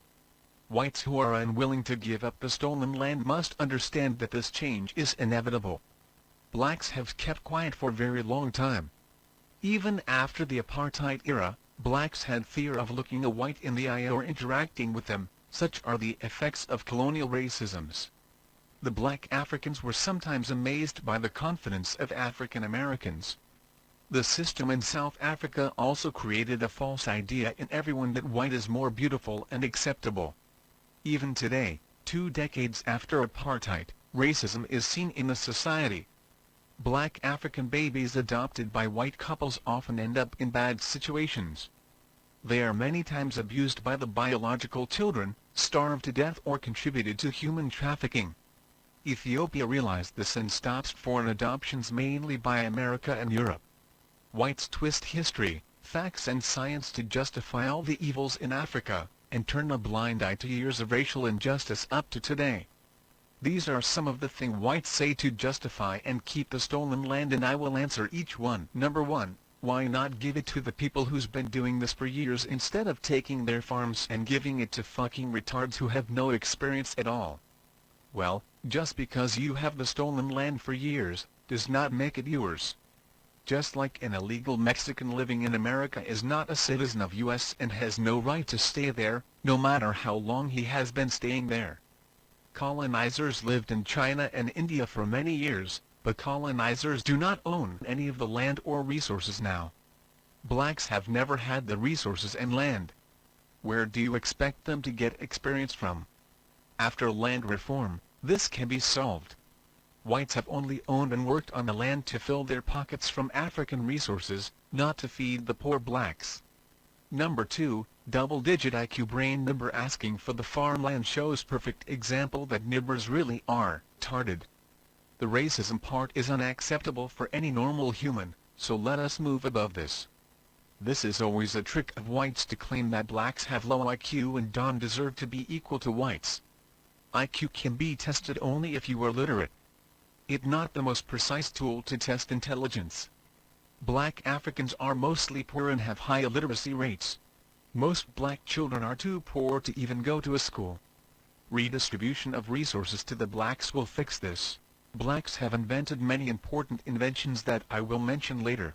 Whites who are unwilling to give up the stolen land must understand that this change is inevitable. Blacks have kept quiet for a very long time. Even after the apartheid era, blacks had fear of looking a white in the eye or interacting with them. Such are the effects of colonial racisms. The black Africans were sometimes amazed by the confidence of African Americans. The system in South Africa also created a false idea in everyone that white is more beautiful and acceptable. Even today, 2 decades after apartheid, racism is seen in the society. Black African babies adopted by white couples often end up in bad situations. They are many times abused by the biological children, starved to death, or contributed to human trafficking. Ethiopia realized this and stops foreign adoptions mainly by America and Europe. Whites twist history, facts and science to justify all the evils in Africa, and turn a blind eye to years of racial injustice up to today. These are some of the things whites say to justify and keep the stolen land, and I will answer each one. Number 1, why not give it to the people who's been doing this for years instead of taking their farms and giving it to fucking retards who have no experience at all? Well, just because you have the stolen land for years, does not make it yours. Just like an illegal Mexican living in America is not a citizen of US and has no right to stay there, no matter how long he has been staying there. Colonizers lived in China and India for many years, but colonizers do not own any of the land or resources now. Blacks have never had the resources and land. Where do you expect them to get experience from? After land reform, this can be solved. Whites have only owned and worked on the land to fill their pockets from African resources, not to feed the poor blacks. Number 2, double-digit IQ brain nibber asking for the farmland shows perfect example that nibbers really are retarded. The racism part is unacceptable for any normal human, so let us move above this. This is always a trick of whites to claim that blacks have low IQ and don't deserve to be equal to whites. IQ can be tested only if you are literate. It's not the most precise tool to test intelligence. Black Africans are mostly poor and have high illiteracy rates. Most black children are too poor to even go to a school. Redistribution of resources to the blacks will fix this. Blacks have invented many important inventions that I will mention later.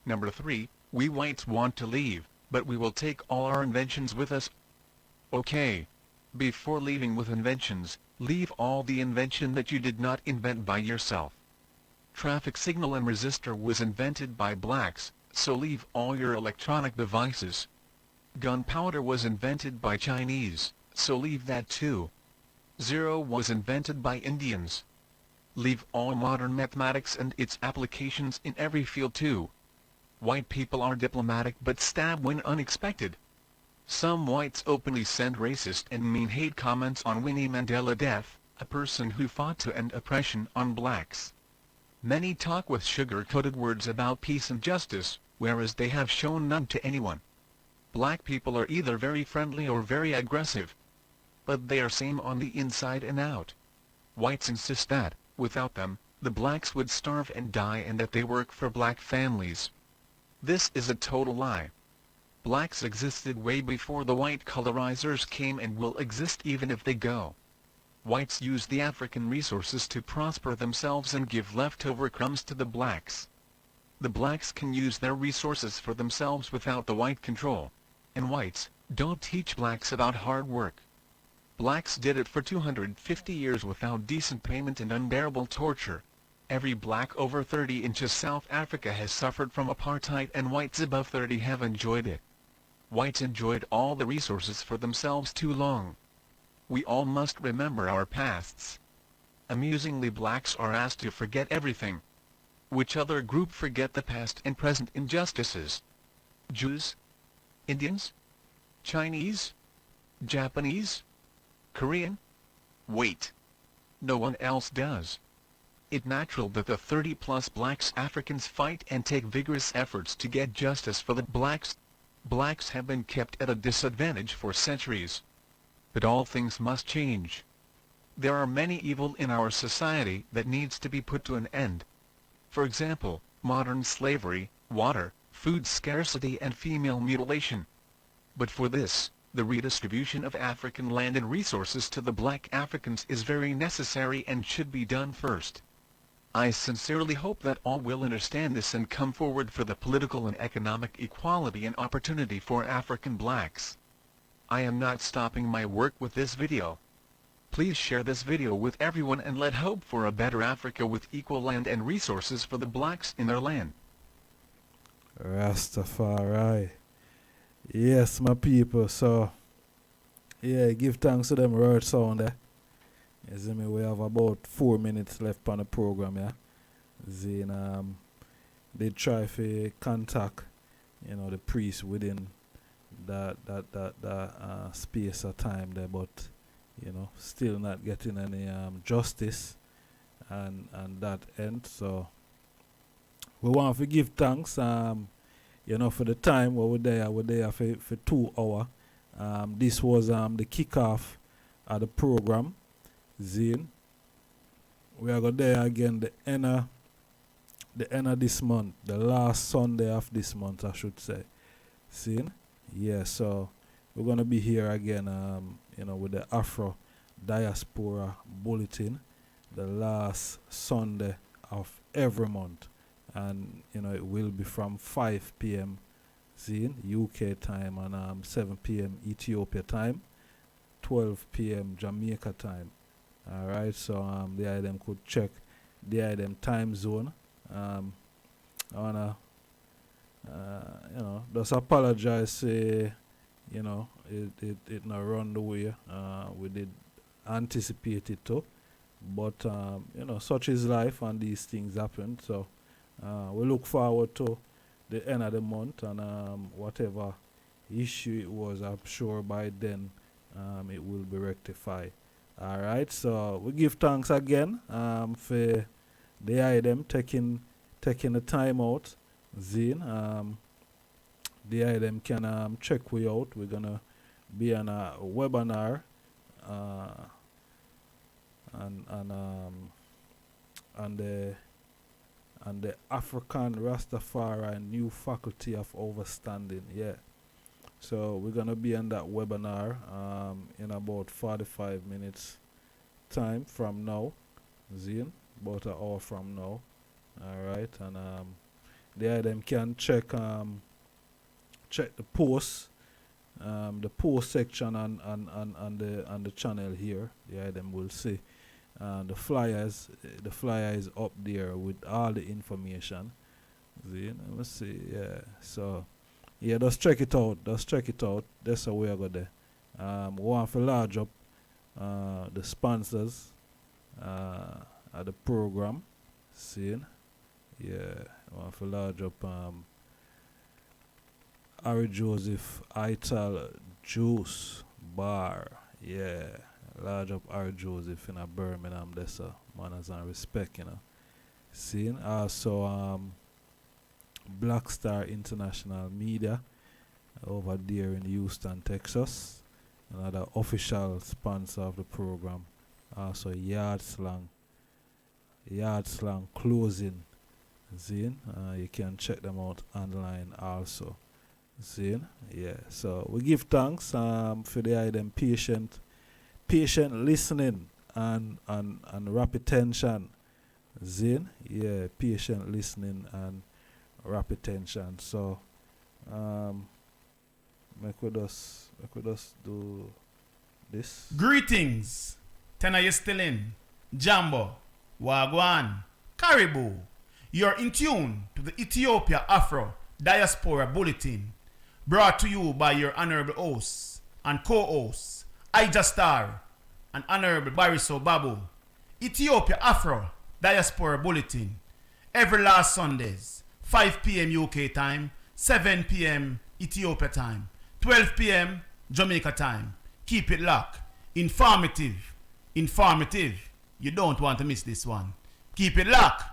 Number 3, we whites want to leave, but we will take all our inventions with us. Okay. Before leaving with inventions, leave all the invention that you did not invent by yourself. Traffic signal and resistor was invented by blacks, so leave all your electronic devices. Gunpowder was invented by Chinese, so leave that too. Zero was invented by Indians. Leave all modern mathematics and its applications in every field too. White people are diplomatic but stab when unexpected. Some whites openly send racist and mean hate comments on Winnie Mandela death, a person who fought to end oppression on blacks. Many talk with sugar-coated words about peace and justice, whereas they have shown none to anyone. Black people are either very friendly or very aggressive. But they are same on the inside and out. Whites insist that, without them, the blacks would starve and die and that they work for black families. This is a total lie. Blacks existed way before the white colorizers came and will exist even if they go. Whites use the African resources to prosper themselves and give leftover crumbs to the blacks. The blacks can use their resources for themselves without the white control. And whites don't teach blacks about hard work. Blacks did it for 250 years without decent payment and unbearable torture. Every black over 30 in South Africa has suffered from apartheid, and whites above 30 have enjoyed it. Whites enjoyed all the resources for themselves too long. We all must remember our pasts. Amusingly, blacks are asked to forget everything. Which other group forget the past and present injustices? Jews? Indians? Chinese? Japanese? Korean? Wait. No one else does. It's natural that the 30-plus blacks Africans fight and take vigorous efforts to get justice for the blacks. Blacks have been kept at a disadvantage for centuries. But all things must change. There are many evil in our society that needs to be put to an end. For example, modern slavery, water, food scarcity and female mutilation. But for this, the redistribution of African land and resources to the black Africans is very necessary and should be done first. I sincerely hope that all will understand this and come forward for the political and economic equality and opportunity for African blacks. I am not stopping my work with this video. Please share this video with everyone and let hope for a better Africa with equal land and resources for the blacks in their land. Rastafari. Yes, my people. So, yeah, give thanks to them word sound there. You see me, we have about 4 minutes left on the program, yeah. Then, they try to contact, the priest within that space of time there, but, still not getting any justice and that end. So, we want to give thanks, for the time we're there for 2 hours. This was the kickoff of the program. Zine. We are going there again the end of this month, the last Sunday of this month, I should say. See? Yeah, so we're going to be here again, with the Afro Diaspora Bulletin, the last Sunday of every month. And, it will be from 5 p.m. Zine, UK time, and 7 p.m. Ethiopia time, 12 p.m. Jamaica time. Alright, so the item could check the item time zone. I wanna just apologize, say, it not run the way we did anticipate it to. But such is life and these things happen. So we look forward to the end of the month, and whatever issue it was, I'm sure by then it will be rectified. Alright, so we give thanks again for the item taking the time out. Zine, the item can check we out. We're gonna be on a webinar on the African Rastafari New Faculty of Overstanding. Yeah. So we're gonna be on that webinar in about 45 minutes time from now. Zine, about an hour from now. Alright, and the item can check the post, the post section on the channel here. The item will see the flyers. The flyer is up there with all the information. Zine, let me see. Yeah, so. Yeah, just check it out. That's how we are going there. We want to large up the sponsors of the program. See? Yeah, we want to large up Harry Joseph Ital Juice Bar. Yeah, large up Harry Joseph in a Birmingham. That's manners and respect, Seeing also Black Star International Media over there in Houston, Texas. Another official sponsor of the program. Also Yard Slang Clothing. Zine, you can check them out online also. Zine, yeah. So we give thanks for them patient listening and rapid attention. Zine, yeah, patient listening and rapid attention. So I could just do this. Greetings. Tena you still in. Jambo, Wagwan, Caribou. You're in tune to the Ethiopia Afro Diaspora Bulletin, brought to you by your honorable hosts and co-hosts, IjahStars and Honorable Beriso Babo. Ethiopia Afro Diaspora Bulletin, every last Sundays, 5 p.m. UK time, 7 p.m. Ethiopia time, 12 p.m. Jamaica time. Keep it locked. Informative. You don't want to miss this one. Keep it locked.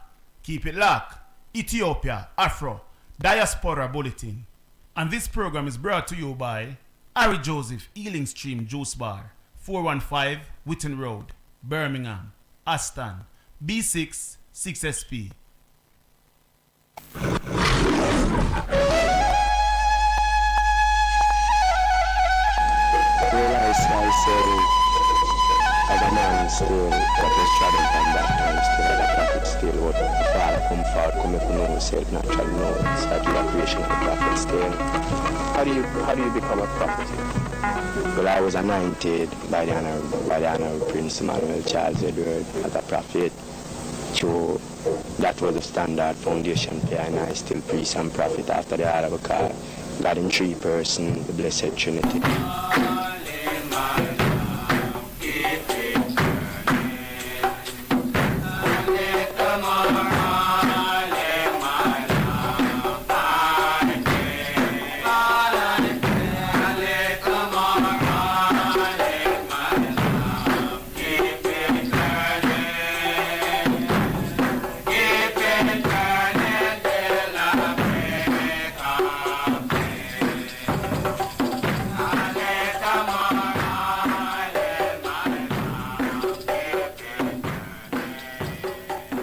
Ethiopia Afro Diaspora Bulletin. And this program is brought to you by Harry Joseph Ealing Stream Juice Bar, 415 Witten Road, Birmingham, Aston, B6 6SP. As a man still, that was traveling from that time still, that prophet still, what far come up and know yourself, natural know, start to the creation of the prophet still. How do you become a prophet? Well, I was anointed by the Honorable Prince Emmanuel Charles Edward as a prophet. So that was the standard foundation prayer, and I still preach and prophet after the order of God in 3 persons, the Blessed Trinity.